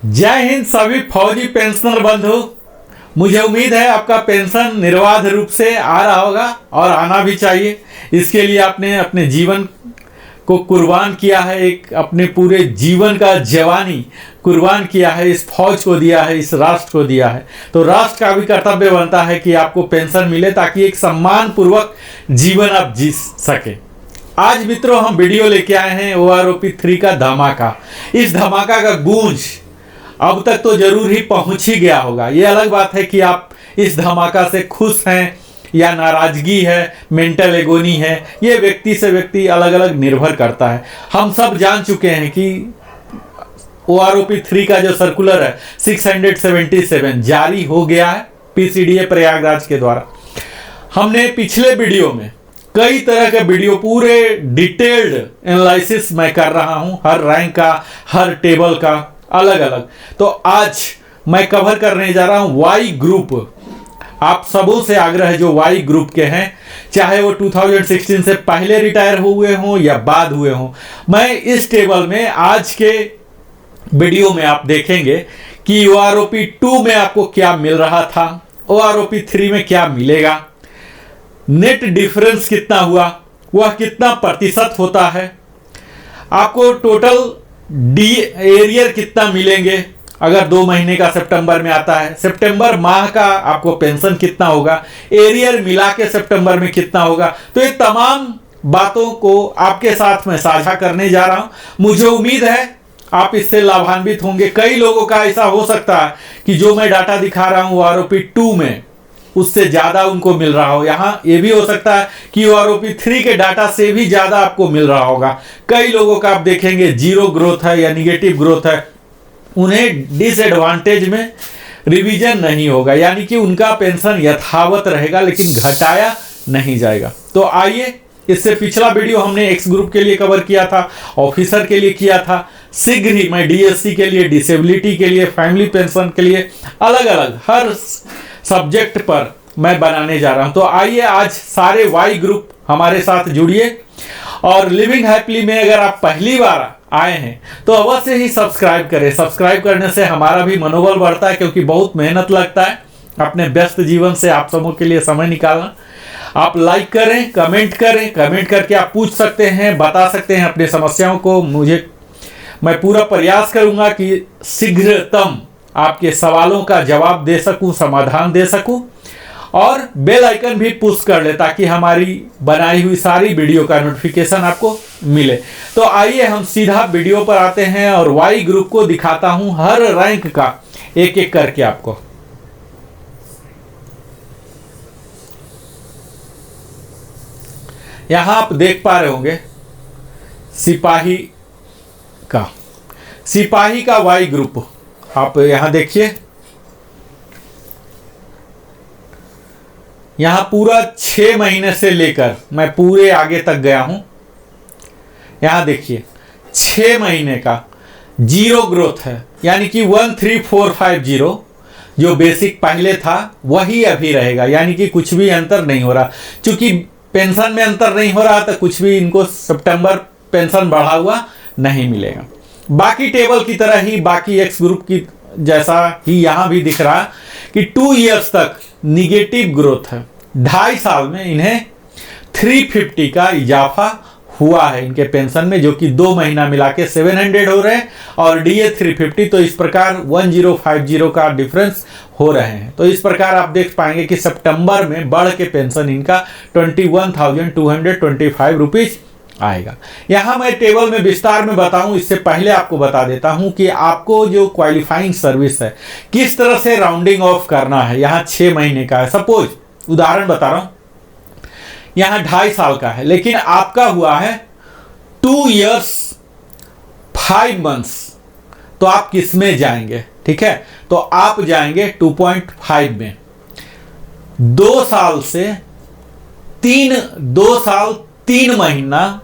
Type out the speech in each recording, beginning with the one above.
जय हिंद सभी फौजी पेंशनर बंधु। मुझे उम्मीद है आपका पेंशन निर्बाध रूप से आ रहा होगा और आना भी चाहिए। इसके लिए आपने अपने जीवन को कुर्बान किया है, एक अपने पूरे जीवन का जवानी कुर्बान किया है, इस फौज को दिया है, इस राष्ट्र को दिया है। तो राष्ट्र का भी कर्तव्य बनता है कि आपको पेंशन मिले ताकि एक सम्मान पूर्वक जीवन आप जी सके। आज मित्रों हम वीडियो लेके आए हैं OROP 3 का धमाका। इस धमाका का गूंज अब तक तो जरूर ही पहुंच ही गया होगा। ये अलग बात है कि आप इस धमाका से खुश हैं या नाराजगी है, मेंटल एगोनी है, ये व्यक्ति से व्यक्ति अलग अलग निर्भर करता है। हम सब जान चुके हैं कि OROP 3 का जो सर्कुलर है 677 जारी हो गया है PCDA प्रयागराज के द्वारा। हमने पिछले वीडियो में कई तरह के वीडियो पूरे डिटेल्ड एनालिसिस मैं कर रहा हूं, हर रैंक का, हर टेबल का अलग अलग। तो आज मैं कवर करने जा रहा हूं वाई ग्रुप। आप सबों से आग्रह है जो वाई ग्रुप के हैं, चाहे वो 2016 से पहले रिटायर हुए हों या बाद हुए हों, मैं इस टेबल में आज के वीडियो में आप देखेंगे कि OROP 2 में आपको क्या मिल रहा था, OROP 3 में क्या मिलेगा, नेट डिफरेंस कितना हुआ, वह कितना प्रतिशत होता है, आपको टोटल डी एरियर कितना मिलेंगे अगर 2 महीने का सितंबर में आता है, सितंबर माह का आपको पेंशन कितना होगा, एरियर मिला के सितंबर में कितना होगा। तो ये तमाम बातों को आपके साथ में साझा करने जा रहा हूं। मुझे उम्मीद है आप इससे लाभान्वित होंगे। कई लोगों का ऐसा हो सकता है कि जो मैं डाटा दिखा रहा हूं OROP 2 में उससे ज्यादा उनको मिल रहा हो। यहाँ ये भी हो सकता है कि OROP 3 के डाटा से भी ज्यादा आपको मिल रहा होगा। कई लोगों का आप देखेंगे जीरो ग्रोथ है या निगेटिव ग्रोथ है, उन्हें डिसएडवांटेज में रिवीजन नहीं होगा, यानी कि उनका पेंशन यथावत रहेगा लेकिन घटाया नहीं जाएगा। तो आइए, इससे पिछला वीडियो हमने एक्स ग्रुप के लिए कवर किया था, ऑफिसर के लिए किया था। शीघ्र ही मैं DSC के लिए, डिसेबिलिटी के लिए, फैमिली पेंशन के लिए अलग अलग हर सब्जेक्ट पर मैं बनाने जा रहा हूं। तो आइए आज सारे वाई ग्रुप हमारे साथ जुड़िए और लिविंग हैप्पीली में अगर आप पहली बार आए हैं तो अवश्य ही सब्सक्राइब करें। सब्सक्राइब करने से हमारा भी मनोबल बढ़ता है, क्योंकि बहुत मेहनत लगता है अपने व्यस्त जीवन से आप सबों के लिए समय निकालना। आप लाइक करें, कमेंट करें, कमेंट करके आप पूछ सकते हैं, बता सकते हैं अपनी समस्याओं को। मैं पूरा प्रयास करूंगा कि शीघ्रतम आपके सवालों का जवाब दे सकूं, समाधान दे सकूं, और बेल आइकन भी पुश कर ले ताकि हमारी बनाई हुई सारी वीडियो का नोटिफिकेशन आपको मिले। तो आइए हम सीधा वीडियो पर आते हैं और वाई ग्रुप को दिखाता हूं हर रैंक का एक एक करके आपको। यहां आप देख पा रहे होंगे सिपाही का वाई ग्रुप। आप यहां देखिए, यहां पूरा 6 महीने से लेकर मैं पूरे आगे तक गया हूं। यहां देखिए 6 महीने का जीरो ग्रोथ है, यानी कि 13450 जो बेसिक पहले था वही अभी रहेगा, यानी कि कुछ भी अंतर नहीं हो रहा। चूंकि पेंशन में अंतर नहीं हो रहा तो कुछ भी इनको सितंबर पेंशन बढ़ा हुआ नहीं मिलेगा। बाकी टेबल की तरह ही, बाकी एक्स ग्रुप की जैसा ही यहां भी दिख रहा कि 2 इयर्स तक निगेटिव ग्रोथ है। 2.5 साल में इन्हें 350 का इजाफा हुआ है इनके पेंशन में, जो कि 2 महीना मिला के 700 हो रहे हैं और DA 350। तो इस प्रकार 1050 का डिफरेंस हो रहे हैं। तो इस प्रकार आप देख पाएंगे कि सितंबर में बढ़ के पेंशन इनका 21,225 रुपीज आएगा। यहां मैं टेबल में विस्तार में बताऊं, इससे पहले आपको बता देता हूं कि आपको जो क्वालिफाइंग सर्विस है किस तरह से राउंडिंग ऑफ करना है। यहां 6 महीने का है, सपोज उदाहरण बता रहा हूं, यहां 2.5 साल का है लेकिन आपका हुआ है 2 इयर्स 5 मंथ्स। तो आप किस में जाएंगे? ठीक है, तो आप जाएंगे 2.5 में। 2 साल 3 महीना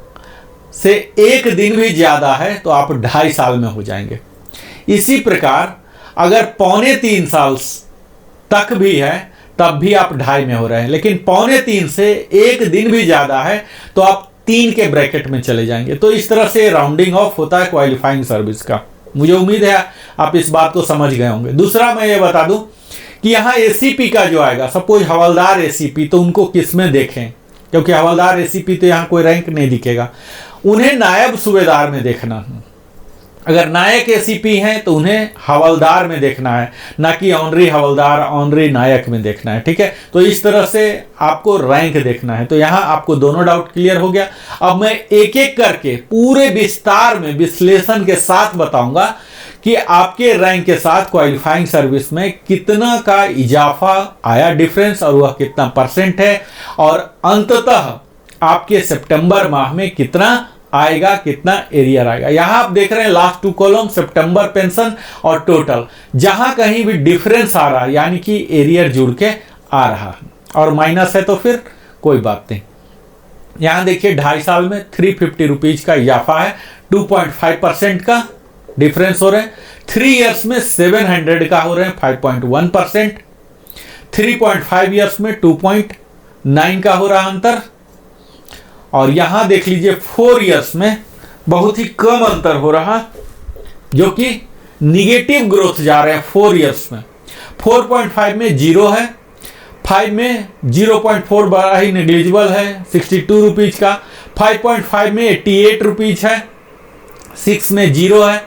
से 1 दिन भी ज्यादा है तो आप 2.5 साल में हो जाएंगे। इसी प्रकार अगर 2.25 साल तक भी है तब भी आप 2.5 में हो रहे हैं, लेकिन 2.25 से 1 दिन भी ज्यादा है तो आप 3 के ब्रैकेट में चले जाएंगे। तो इस तरह से राउंडिंग ऑफ होता है क्वालिफाइंग सर्विस का। मुझे उम्मीद है आप इस बात को समझ गए होंगे। दूसरा मैं ये बता दूं कि यहाँ एसीपी का जो आएगा, सपोज हवलदार एसीपी, तो उनको किस में देखें, क्योंकि हवलदार एसीपी तो यहाँ कोई रैंक नहीं दिखेगा, उन्हें नायब सूबेदार में देखना है। अगर नायक एसीपी हैं तो उन्हें हवलदार में देखना है, ना कि ऑनरी हवलदार ऑनरी नायक में देखना है। ठीक है, तो इस तरह से आपको रैंक देखना है। तो यहाँ आपको दोनों डाउट क्लियर हो गया। अब मैं एक एक करके पूरे विस्तार में विश्लेषण के साथ बताऊंगा कि आपके रैंक के साथ क्वालिफाइंग सर्विस में कितना का इजाफा आया, डिफरेंस, और वह कितना परसेंट है, और अंततः आपके सितंबर माह में कितना आएगा, कितना एरियर आएगा। यहां आप देख रहे हैं लास्ट 2 कॉलम सितंबर पेंशन और टोटल, जहां कहीं भी डिफरेंस आ रहा है यानी कि एरियर जुड़ के आ रहा है, और माइनस है तो फिर कोई बात नहीं। यहां देखिए 2.5 साल में 350 रुपीज का इजाफा है, 2.5% का डिफरेंस हो रहे हैं। 3 इयर्स में 700 का हो रहे हैं, 5.1%। 3.5 इयर्स में 2.9 का हो रहा अंतर, और यहां देख लीजिए 4 इयर्स में बहुत ही कम अंतर हो रहा, जो कि निगेटिव ग्रोथ जा रहे हैं 4 इयर्स में। 4.5 में 0 है, 5 में 0.4 बड़ा ही नेग्लिजिबल है, 62 रुपीज का। 5.5 में 88 रुपीज है, 6 में 0 है,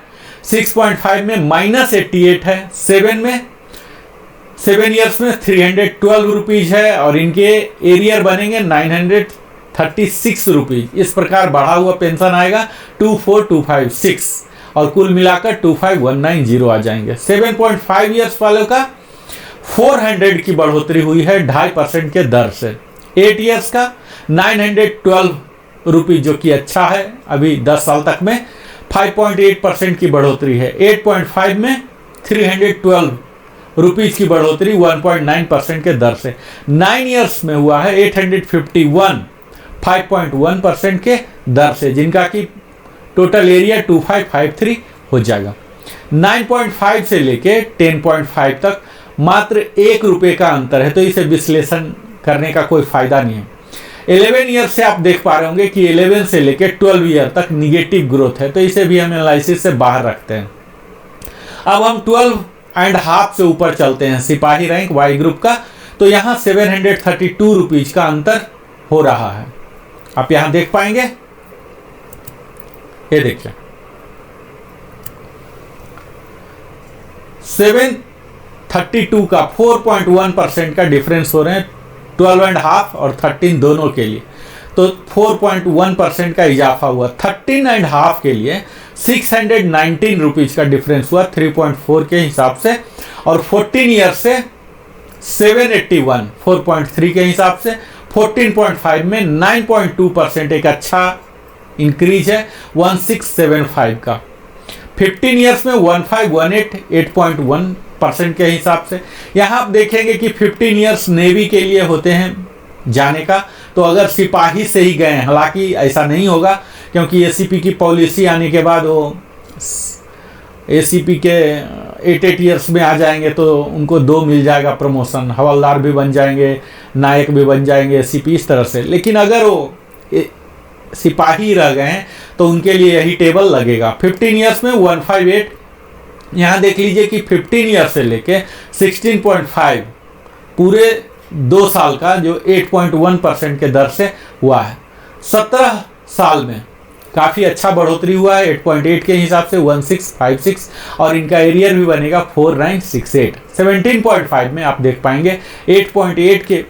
6.5 में -88 है, 7 इयर्स में 312 रुपीज है, और इनके एरियर बनेंगे 936 रुपीज। इस प्रकार बढ़ा हुआ पेंशन आएगा 24256, और कुल मिलाकर 25190 आ जाएंगे। 7.5 इयर्स वालों का 400 की बढ़ोतरी हुई है 2.5% के दर से। 8 इयर्स का 912 रुपीज, जो कि अच्छा है अभी 10 साल तक में। 5.8% की बढ़ोतरी है। 8.5 में 312 रुपीज की बढ़ोतरी 1.9% के दर से। 9 इयर्स में हुआ है 851, 5.1% के दर से, जिनका कि टोटल एरिया 2553 हो जाएगा। 9.5 से लेके 10.5 तक मात्र 1 रुपये का अंतर है, तो इसे विश्लेषण करने का कोई फायदा नहीं है। 11 ईयर से आप देख पा रहे होंगे कि 11 से लेके 12 ईयर तक निगेटिव ग्रोथ है, तो इसे भी हम एनालिसिस से बाहर रखते हैं। अब हम 12.5 से ऊपर चलते हैं, सिपाही रैंक वाई ग्रुप का, तो यहाँ 732 रुपीज का अंतर हो रहा है। आप यहां देख पाएंगे, ये देखिए 732 का 4.1% का डिफरेंस हो रहे हैं 12.5 और 13 दोनों के लिए, तो 4.1% का इजाफा हुआ। 13.5 के लिए 619 रुपीज का डिफरेंस हुआ 3.4 के हिसाब से, और 14 ईयर से 781 4.3 के हिसाब से। 14.5 में 9.2% एक अच्छा इंक्रीज है 1675 का। 15 ईयर्स में 1518 8.1% के हिसाब से। यहाँ आप देखेंगे कि 15 ईयर्स नेवी के लिए होते हैं जाने का, तो अगर सिपाही से ही गए, हालांकि ऐसा नहीं होगा क्योंकि एसीपी की पॉलिसी आने के बाद वो एसीपी के 8 ईयर्स में आ जाएंगे तो उनको 2 मिल जाएगा प्रमोशन, हवलदार भी बन जाएंगे, नायक भी बन जाएंगे, एसीपी, इस तरह से। लेकिन अगर वो सिपाही रह गए हैं तो उनके लिए यही टेबल लगेगा। 15 ईयर्स में 158, यहाँ देख लीजिए कि 15 ईयर्स से लेके 16.5 पूरे 2 साल का जो 8.1% के दर से हुआ है। 17 साल में काफ़ी अच्छा बढ़ोतरी हुआ है 8.8 के हिसाब से 1656, और इनका एरियर भी बनेगा 4968। 17.5 में आप देख पाएंगे 8.8 के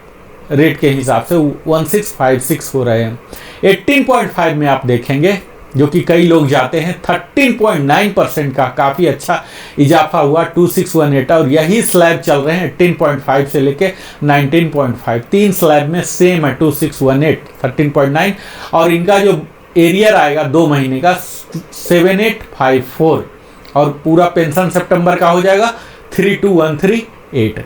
रेट के हिसाब से 1656 हो रहे हैं। 18.5 में आप देखेंगे, जो कि कई लोग जाते हैं, 13.9% का काफ़ी अच्छा इजाफा हुआ 2618, और यही स्लैब चल रहे हैं 18.5 से लेके 19.5। 3 स्लैब में सेम है 2618 13.9, और इनका जो एरियर आएगा 2 महीने का 7854, और पूरा पेंशन सितंबर का हो जाएगा 32138।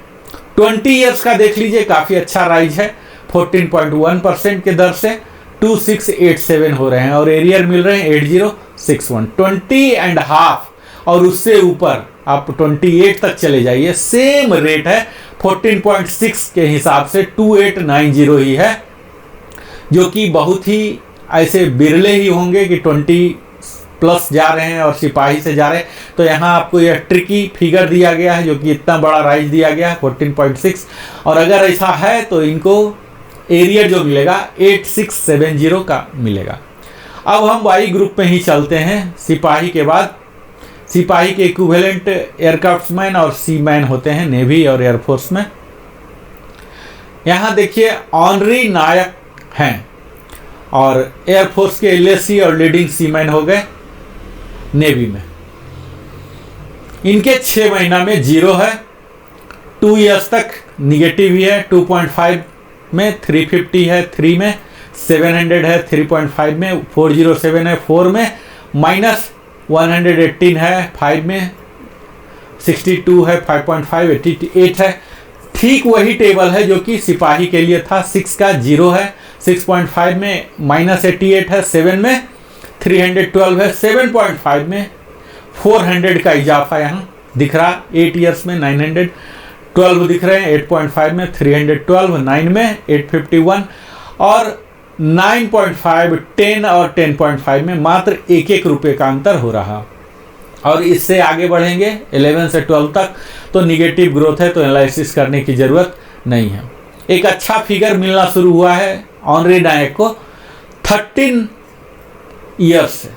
20 ईयर्स का देख लीजिए काफ़ी अच्छा राइज है 14.1% के दर से 2687 हो रहे हैं, और एरियर मिल रहे हैं 8061। 20.5 और उससे ऊपर आप 28 तक चले जाइए, सेम रेट है 14.6 के हिसाब से 2890 ही है, जो कि बहुत ही ऐसे बिरले ही होंगे कि 20+ प्लस जा रहे हैं और सिपाही से जा रहे हैं, तो यहाँ आपको यह ट्रिकी फिगर दिया गया है जो कि इतना बड़ा राइज दिया गया है 14.6, और अगर ऐसा है तो इनको एरियर जो मिलेगा 8670 का मिलेगा। अब हम वाई ग्रुप में ही चलते हैं। सिपाही के बाद सिपाही के इक्विवेलेंट एयरक्राफ्ट्समैन और सीमैन होते हैं नेवी और एयरफोर्स में। यहाँ देखिए ऑनरी नायक हैं और एयरफोर्स के एलएसी और लीडिंग सीमैन हो गए नेवी में। इनके 6 महीना में 0 है, 2 इयर्स तक निगेटिव ही है, 2.5 में 350 है, 3 में 700 है, 3.5 में 407 है, 4 में -118 है, 5 में 62 है, 5.5 88 है। ठीक वही टेबल है जो कि सिपाही के लिए था। 6 का 0 है, 6.5 में -88 है, 7 में 312 है, 7.5 में 400 का इजाफा यहाँ दिख रहा, 8 इयर्स में 912 दिख रहे हैं, 8.5 में 312, 9 में 851 और 9.5, 10 और 10.5 में मात्र 1-1 रुपये का अंतर हो रहा। और इससे आगे बढ़ेंगे 11 से 12 तक तो निगेटिव ग्रोथ है, तो एनालिसिस करने की ज़रूरत नहीं है। एक अच्छा फिगर मिलना शुरू हुआ है ऑनरी नायक को 13 ईयर्स से,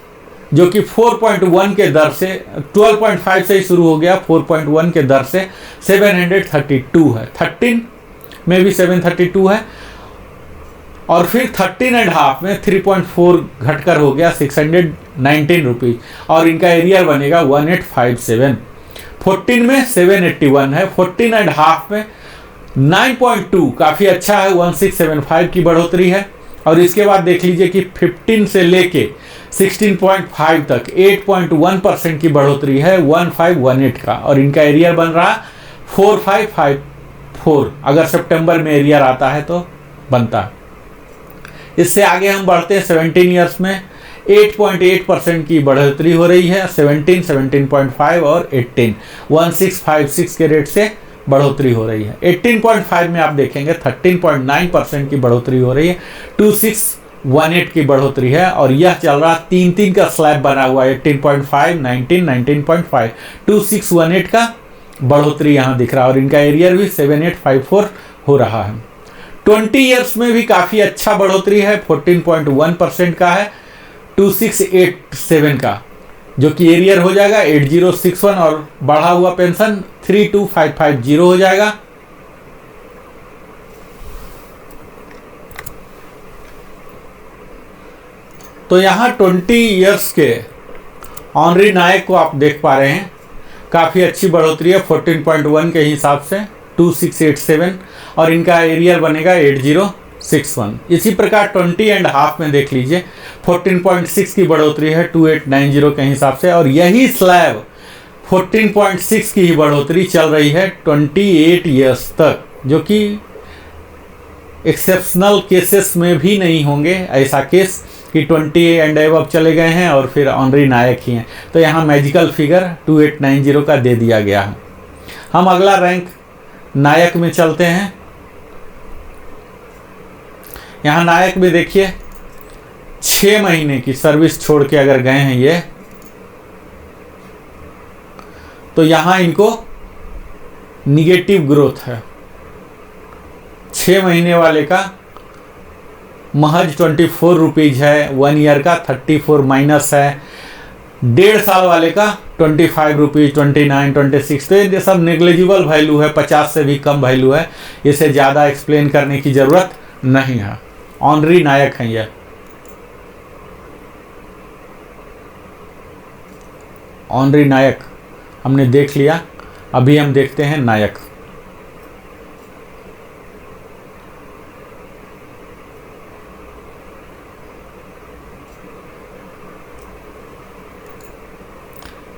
जो कि 4.1 के दर से 12.5 से ही शुरू हो गया, 4.1 के दर से 732 है। 13 में भी 732 है और फिर 13.5 में 3.4 घटकर हो गया 619 रुपीज़ और इनका एरियर बनेगा 1857। 14 में 781 है, 14.5 में 9.2 काफ़ी अच्छा है, 1675 की बढ़ोतरी है। और इसके बाद देख लीजिए कि 15 से लेके 16.5 तक 8.1% की बढ़ोतरी है, 1518 का, और इनका एरियर बन रहा 4554। अगर सितंबर में एरियर आता है तो बनता है। इससे आगे हम बढ़ते हैं 17 ईयर्स में 8.8% की बढ़ोतरी हो रही है, 17, 17.5 और 18 1656 के रेट से बढ़ोतरी हो रही है। 18.5 में आप देखेंगे 13.9% की बढ़ोतरी हो रही है, 2618 की बढ़ोतरी है और यह चल रहा 3-3 का स्लैब बना हुआ है, 18.5, 19, 19.5, 2618 का बढ़ोतरी यहाँ दिख रहा है और इनका एरियर भी 7854 हो रहा है। 20 ईयर्स में भी काफ़ी अच्छा बढ़ोतरी है, 14.1% का है, 2687 का, जो कि एरियर हो जाएगा 8061 और बढ़ा हुआ पेंशन 32550 हो जाएगा। तो यहाँ 20 ईयर्स के ऑनरी नायक को आप देख पा रहे हैं, काफ़ी अच्छी बढ़ोतरी है 14.1 के हिसाब से 2687 और इनका एरियर बनेगा 8061। इसी प्रकार 20.5 में देख लीजिए 14.6 की बढ़ोतरी है 2890 के हिसाब से और यही स्लैब 14.6 की ही बढ़ोतरी चल रही है 28 ईयर्स तक, जो कि एक्सेप्शनल केसेस में भी नहीं होंगे ऐसा केस कि 20 एंड अबव चले गए हैं और फिर ऑनरी नायक ही हैं। तो यहाँ मैजिकल फिगर 2890 का दे दिया गया है। हम अगला रैंक नायक में चलते हैं। यहाँ नायक में देखिए 6 महीने की सर्विस छोड़ के अगर गए हैं ये, तो यहाँ इनको निगेटिव ग्रोथ है। 6 महीने वाले का महज 24 रुपीज़ है, 1 ईयर का 34 माइनस है, 1.5 साल वाले का 25 रुपीज़, 29, 26। तो ये सब नेग्लिजिबल वैल्यू है, 50 से भी कम वैल्यू है, इसे ज़्यादा एक्सप्लेन करने की ज़रूरत नहीं है। ऑनरी नायक हैं ये। ऑनरी नायक हमने देख लिया, अभी हम देखते हैं नायक।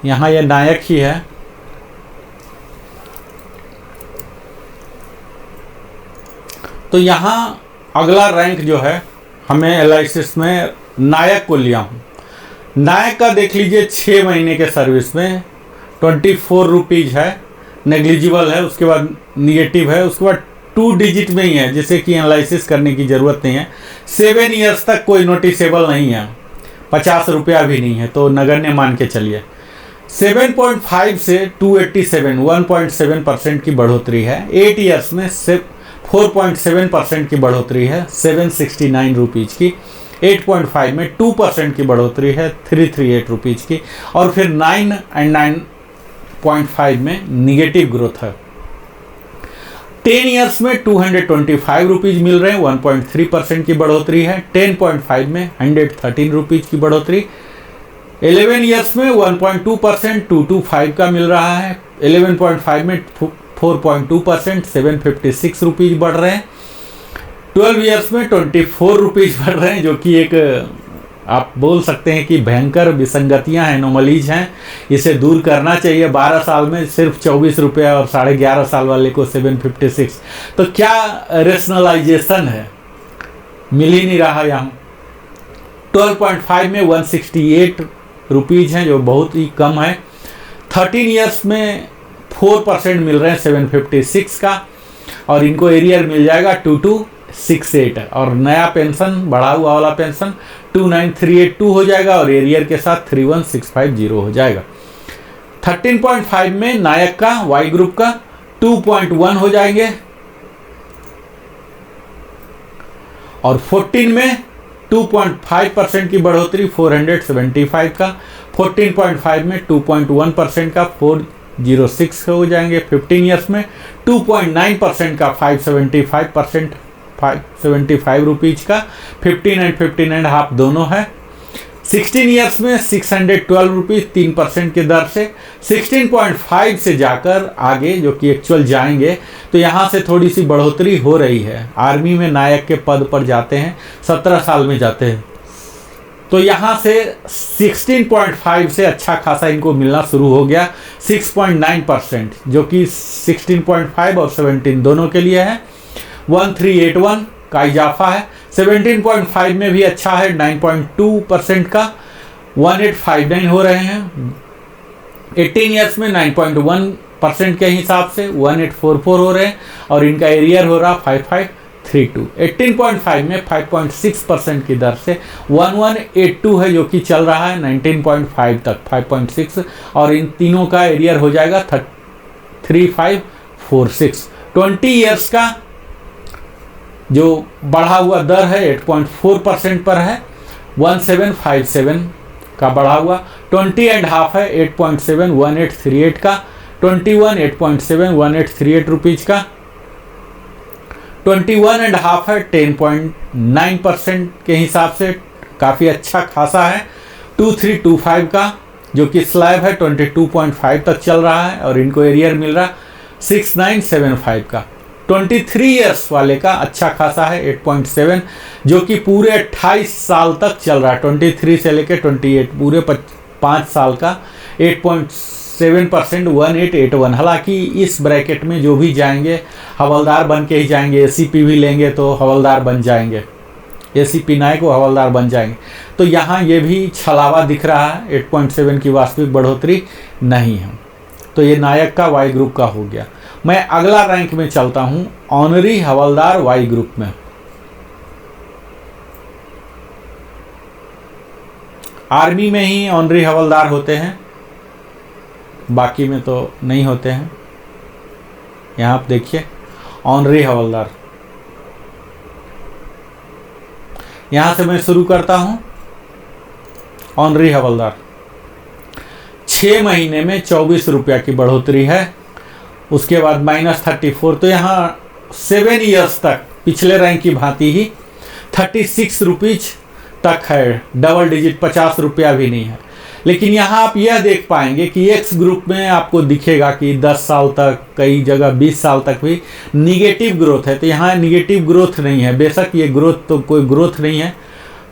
यहाँ ये नायक ही है। तो यहाँ अगला रैंक जो है हमें एनालिसिस में नायक को लिया हूँ। नायक का देख लीजिए 6 महीने के सर्विस में 24 रुपीज़ है, नेग्लिजिबल है, उसके बाद निगेटिव है, उसके बाद 2 डिजिट में ही है जिसे कि एनालिसिस करने की ज़रूरत नहीं है। 7 ईयर्स तक कोई नोटिसेबल नहीं है, 50 रुपया भी नहीं है, तो नगण्य मान के चलिए। 7.5 से 287 1.7% की बढ़ोतरी है। 8 ईयर्स में 4.7% की बढ़ोतरी है 769 रुपीज़ की। 8.5 में 2% की बढ़ोतरी है 338 रुपीज़ की। और फिर 9 एंड 9.5 में निगेटिव ग्रोथ है। 10 ईयर्स में 225 रुपीज़ मिल रहे हैं, 1.3% की बढ़ोतरी है। 10.5 में 113 रुपीज़ की बढ़ोतरी। 11 ईयर्स में 1.2% 225 का मिल रहा है। 11.5 में 4.2% 756 रुपीज़ बढ़ रहे हैं। 12 ईयर्स में 24 रुपीज़ बढ़ रहे हैं, जो कि एक आप बोल सकते हैं कि भयंकर विसंगतियां हैं, एनोमलीज हैं। इसे दूर करना चाहिए। 12 साल में सिर्फ 24 रुपये और 11.5 साल वाले को 756, तो क्या रेशनलाइजेशन है, मिल ही नहीं रहा यहाँ। 12.5 में 168 रुपीज़ हैं, जो बहुत ही कम है। 13 ईयर्स में 4% मिल रहे हैं 756 का, और इनको एरियर मिल जाएगा 2268 और नया पेंशन बढ़ा हुआ वाला पेंशन 29382 हो जाएगा और एरियर के साथ 31650 हो जाएगा। 13.5 में नायक का वाई ग्रुप का 2.1 हो जाएंगे और 14 में 2.5% की बढ़ोतरी 475 का। 14.5 में 2.1% का 406 हो जाएंगे। 15 ईयर्स में 2.9% का 575 रुपीज़ का। 15 एंड 15.5 दोनों है। 16 ईयर्स में 612 रुपीज़ 3% की दर से। 16.5 से जाकर आगे जो कि एक्चुअल जाएंगे तो यहाँ से थोड़ी सी बढ़ोतरी हो रही है। आर्मी में नायक के पद पर जाते हैं, 17 साल में जाते हैं, तो यहाँ से 16.5 से अच्छा खासा इनको मिलना शुरू हो गया 6.9%, जो कि 16.5 और 17 दोनों के लिए है। 1381 का इजाफा है। 17.5 में भी अच्छा है 9.2% का 1859 हो रहे हैं। 18 ईयर्स में 9.1% के हिसाब से 1844 हो रहे हैं और इनका एरियर हो रहा 5532। 18.5 में 5.6% की दर से 1182 है, जो कि चल रहा है 19.5 तक 5.6 और इन तीनों का एरियर हो जाएगा 3546। 20 ईयर्स का जो बढ़ा हुआ दर है 8.4% पर है 1757 का बढ़ा हुआ। 20.5 है 8.7 1838 का। 21 8.7 1838 रुपीज़ का। 21.5 है 10.9% के हिसाब से काफ़ी अच्छा खासा है। 2325 का जो कि स्लैब है 22.5 तक चल रहा है और इनको एरियर मिल रहा 6975 का। 23 ईयर्स वाले का अच्छा खासा है 8.7, जो कि पूरे 28 साल तक चल रहा है। 23 से लेकर 28 पूरे 5 साल का 8.7% 1881। हालांकि इस ब्रैकेट में जो भी जाएंगे हवलदार बन के ही जाएंगे। एसीपी भी लेंगे तो हवलदार बन जाएंगे, एसीपी नायक वो हवलदार बन जाएंगे। तो यहाँ ये भी छलावा दिख रहा है, 8.7 की वास्तविक बढ़ोतरी नहीं है। तो ये नायक का वाई ग्रुप का हो गया। मैं अगला रैंक में चलता हूं, ऑनरी हवलदार वाई ग्रुप में। आर्मी में ही ऑनरी हवलदार होते हैं, बाकी में तो नहीं होते हैं। यहां आप देखिए ऑनरी हवलदार। यहां से मैं शुरू करता हूं। ऑनरी हवलदार 6 महीने में 24 रुपया की बढ़ोतरी है। उसके बाद -34, तो यहाँ 7 ईयर्स तक पिछले रैंक की भांति ही 36 रुपीज़ तक है। डबल डिजिट 50 रुपया भी नहीं है। लेकिन यहाँ आप यह देख पाएंगे कि एक्स ग्रुप में आपको दिखेगा कि 10 साल तक, कई जगह 20 साल तक भी निगेटिव ग्रोथ है। तो यहाँ निगेटिव ग्रोथ नहीं है। बेशक ये ग्रोथ तो कोई ग्रोथ नहीं है।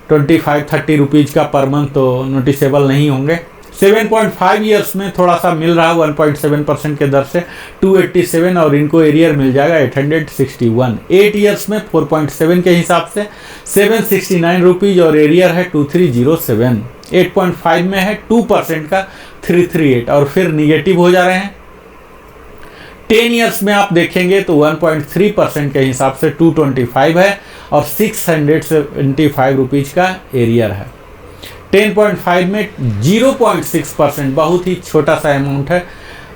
25-30 रुपीज़ का पर मंथ तो नोटिसेबल नहीं होंगे। 7.5 ईयर्स में थोड़ा सा मिल रहा है 1.7% के दर से 287 और इनको एरियर मिल जाएगा 861। 8 ईयर्स में 4.7 के हिसाब से 769 रुपीज़ और एरियर है 2307। 8.5 में है 2% का 338 और फिर निगेटिव हो जा रहे हैं। 10 ईयर्स में आप देखेंगे तो 1.3% के हिसाब से 225 है और 675 रुपीज़ का एरियर है। 10.5 में 0.6%, बहुत ही छोटा सा अमाउंट है।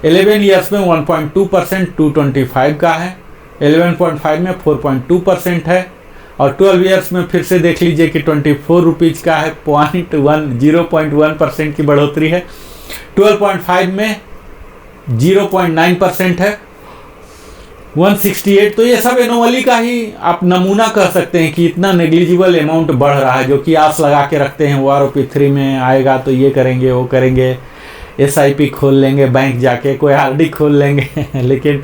11 ईयर्स में 1.2%, 225 का है। 11.5 में 4.2% है। और 12 ईयर्स में फिर से देख लीजिए कि 24 रुपीज़ का है, 0.1% की बढ़ोतरी है। 12.5 में 0.9% है, 168। तो ये सब एनोमली का ही आप नमूना कह सकते हैं कि इतना नेग्लिजिबल अमाउंट बढ़ रहा है, जो कि आस लगा के रखते हैं OROP3 में आएगा तो ये करेंगे वो करेंगे, SIP खोल लेंगे बैंक जाके, कोई RD खोल लेंगे लेकिन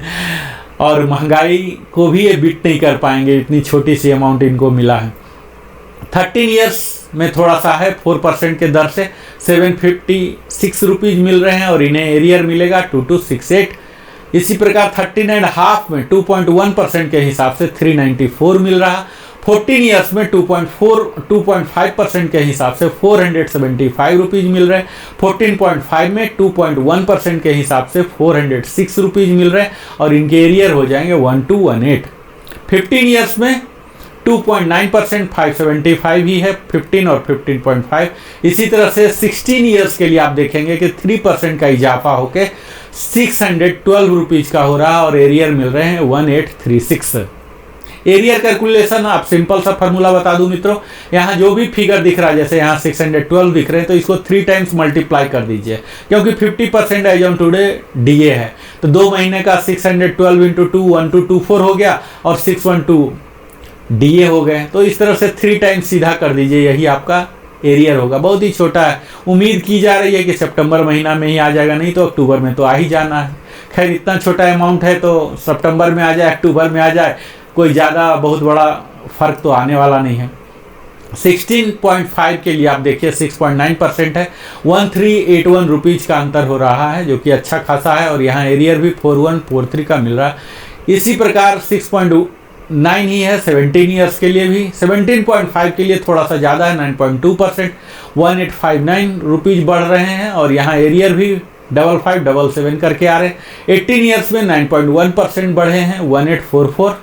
और महंगाई को भी ये बीट नहीं कर पाएंगे, इतनी छोटी सी अमाउंट इनको मिला है। 13 ईयर्स में थोड़ा सा है, 4% के दर से 756 रुपीज़ मिल रहे हैं और इन्हें एरियर मिलेगा 2268। इसी प्रकार 13.5 में 2.1% के हिसाब से 394 मिल रहा। 14 ईयर्स में 2.5% के हिसाब से 475 रुपीज़ मिल रहे। 14.5 में 2.1% के हिसाब से 406 रुपीज़ मिल रहे और इनके एरियर हो जाएंगे 1218। 15 ईयर्स में 2.9% 575 ही है, 15 और 15.5। इसी तरह से 16 ईयर्स के लिए आप देखेंगे कि 3% का इजाफा होके 612 रुपीज़ का हो रहा और एरियर मिल रहे हैं 1836। एरियर कैलकुलेशन आप सिंपल सा फार्मूला बता दूं मित्रों, यहाँ जो भी फिगर दिख रहा है, जैसे यहाँ 612 दिख रहे हैं तो इसको 3 टाइम्स मल्टीप्लाई कर दीजिए, क्योंकि 50% एज ऑन टुडे DA है। तो 2 महीने का 612 इंटू 2 1224 हो गया और 612 DA हो गए। तो इस तरह से 3 टाइम्स सीधा कर दीजिए, यही आपका एरियर होगा। बहुत ही छोटा है, उम्मीद की जा रही है कि सितंबर महीना में ही आ जाएगा, नहीं तो अक्टूबर में तो आ ही जाना है। खैर इतना छोटा अमाउंट है तो सितंबर में आ जाए अक्टूबर में आ जाए, कोई ज़्यादा बहुत बड़ा फ़र्क तो आने वाला नहीं है। 16.5 के लिए आप देखिए 6.9% है, 1381 रुपीज़ का अंतर हो रहा है, जो कि अच्छा खासा है। और यहाँ एरियर भी 4143 का मिल रहा है। इसी प्रकार 6.9 ही है 17 ईयर्स के लिए भी। 17.5 के लिए थोड़ा सा ज़्यादा है, 9.2%, 1859 रुपीज़ बढ़ रहे हैं और यहाँ एरियर भी 5577 करके आ रहे हैं। 18 ईयर्स में 9.1% बढ़े हैं, 1844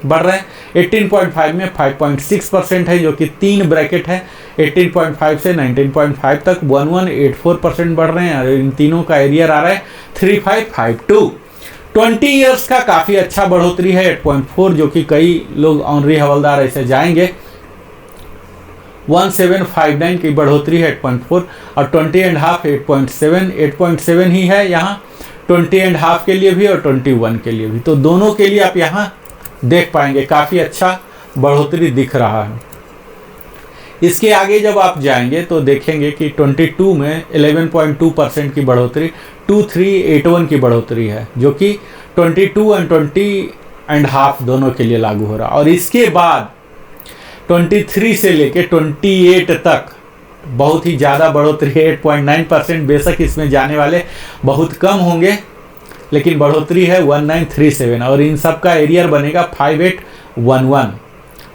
बढ़ रहे हैं। 18.5 में 5.6% है, जो कि 3 ब्रैकेट है। 18.5 से 19.5 तक 1184% बढ़ रहे हैं और इन तीनों का एरियर आ रहा है 3552। 20 ईयर्स का काफ़ी अच्छा बढ़ोतरी है 8.4, जो कि कई लोग ऑनरी हवलदार ऐसे जाएंगे। 1759 की बढ़ोतरी है 8.4 और 20.5 8.7, 8.7 ही है यहाँ 20.5 के लिए भी और 21 के लिए भी। तो दोनों के लिए आप यहाँ देख पाएंगे काफ़ी अच्छा बढ़ोतरी दिख रहा है। इसके आगे जब आप जाएंगे तो देखेंगे कि 22 में 11.2% की बढ़ोतरी 2381 की बढ़ोतरी है, जो कि 22 और 20.5 दोनों के लिए लागू हो रहा। और इसके बाद 23 से लेके 28 तक बहुत ही ज़्यादा बढ़ोतरी है 8.9%। बेशक इसमें जाने वाले बहुत कम होंगे, लेकिन बढ़ोतरी है 1937 और इन सब का एरियर बनेगा 5811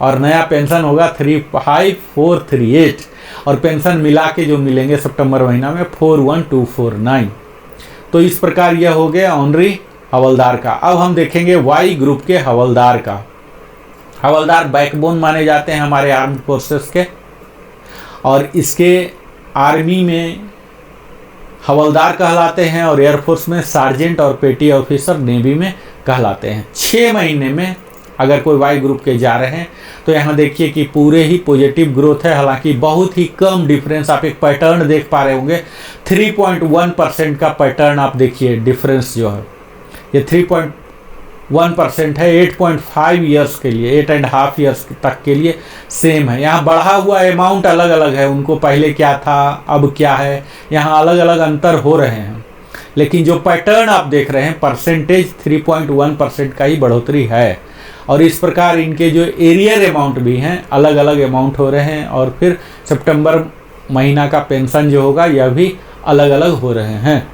और नया पेंशन होगा 35438 और पेंशन मिला के जो मिलेंगे सितंबर महीना में 41249। तो इस प्रकार यह हो गया ऑनरी हवलदार का। अब हम देखेंगे वाई ग्रुप के हवलदार का। हवलदार बैकबोन माने जाते हैं हमारे आर्म्ड फोर्सेस के, और इसके आर्मी में हवलदार कहलाते हैं और एयरफोर्स में सार्जेंट और पेटी ऑफिसर, नेवी में कहलाते हैं। 6 महीने में अगर कोई वाई ग्रुप के जा रहे हैं तो यहाँ देखिए कि पूरे ही पॉजिटिव ग्रोथ है, हालांकि बहुत ही कम डिफरेंस। आप एक पैटर्न देख पा रहे होंगे, 3.1% का पैटर्न आप देखिए डिफरेंस जो है ये 3.1% है। 8.5 ईयर्स के लिए, 8.5 ईयर्स तक के लिए सेम है। यहाँ बढ़ा हुआ अमाउंट अलग अलग है, उनको पहले क्या था अब क्या है, यहाँ अलग अलग अंतर हो रहे हैं, लेकिन जो पैटर्न आप देख रहे हैं परसेंटेज 3.1% का ही बढ़ोतरी है। और इस प्रकार इनके जो एरियर अमाउंट भी हैं अलग अलग अमाउंट हो रहे हैं और फिर सितंबर महीना का पेंशन जो होगा यह भी अलग अलग हो रहे हैं।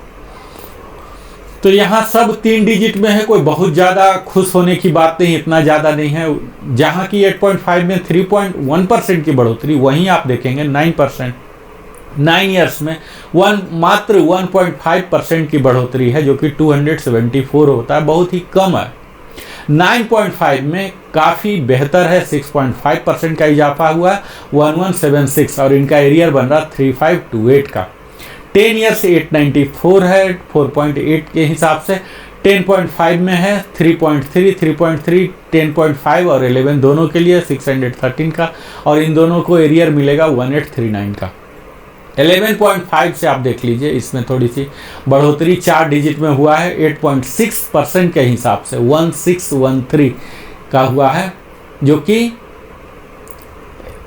तो यहाँ सब 3 डिजिट में है, कोई बहुत ज़्यादा खुश होने की बात नहीं, इतना ज़्यादा नहीं है। जहाँ की 8.5 में 3.1% की बढ़ोतरी, वहीं आप देखेंगे 9%। 9 ईयर्स में मात्र 1.5% की बढ़ोतरी है, जो कि 274 होता है, बहुत ही कम है। 9.5 में काफ़ी बेहतर है, 6.5% का इजाफा हुआ है, 1176, और इनका एरियर बन रहा 3528 का। 10 ईयर्स 894 है 4.8 के हिसाब से। 10.5 में है 3.3, 3.3, 10.5 और 11 दोनों के लिए 613 का, और इन दोनों को एरियर मिलेगा 1839 का। 11.5 से आप देख लीजिए, इसमें थोड़ी सी बढ़ोतरी 4 डिजिट में हुआ है, 8.6% के हिसाब से 1613 का हुआ है, जो कि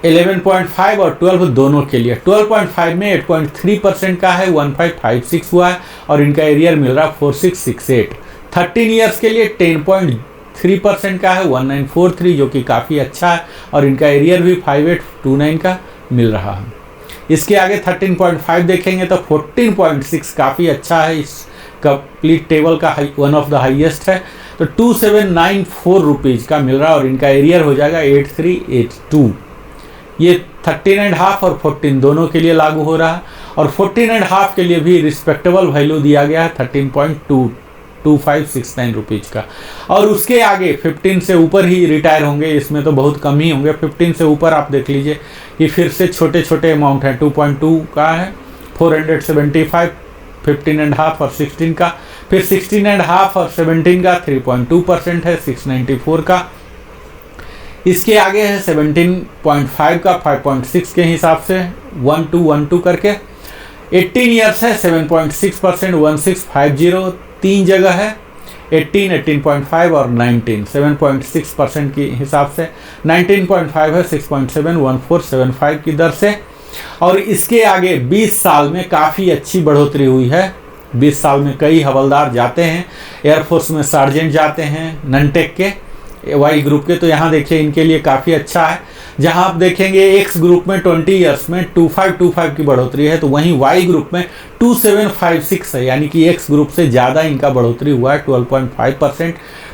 11.5 और 12 दोनों के लिए। 12.5 में 8.3% का है, 1556 हुआ है, और इनका एरियर मिल रहा 4668। 13 ईयर्स के लिए 10.3% का है, 1943, जो कि काफ़ी अच्छा है, और इनका एरियर भी 5829 का मिल रहा है। इसके आगे 13.5 देखेंगे तो 14.6 काफ़ी अच्छा है, इस कंप्लीट टेबल का वन ऑफ द हाईएस्ट है, तो 2794 रुपीज़ का मिल रहा है, और इनका एरियर हो जाएगा 8382। ये 13.5 और 14 दोनों के लिए लागू हो रहा है, और 14.5 के लिए भी रिस्पेक्टेबल वैल्यू दिया गया है 13.2569 रुपीज़ का। और उसके आगे 15 से ऊपर ही रिटायर होंगे, इसमें तो बहुत कम ही होंगे। 15 से ऊपर आप देख लीजिए कि फिर से छोटे छोटे अमाउंट हैं, 2.2 का है 475, 15.5 और 16 का, फिर 16.5 और 17 का 3.2% है 694 का। इसके आगे है 17.5 का 5.6 के हिसाब से 1212 करके। 18 ईयर्स है 7.6% 1650, 3 जगह है 18, 18.5 और 19, 7.6% के हिसाब से। 19.5 है 6.7 1475 की दर से। और इसके आगे 20 साल में काफ़ी अच्छी बढ़ोतरी हुई है। 20 साल में कई हवलदार जाते हैं, एयरफोर्स में सार्जेंट जाते हैं ननटेक के वाई ग्रुप के, तो यहाँ देखिए इनके लिए काफ़ी अच्छा है। जहाँ आप देखेंगे एक्स ग्रुप में 20 ईयर्स में 2525 की बढ़ोतरी है, तो वहीं वाई ग्रुप में 2756 है, यानी कि एक्स ग्रुप से ज़्यादा इनका बढ़ोतरी हुआ है 12.5%,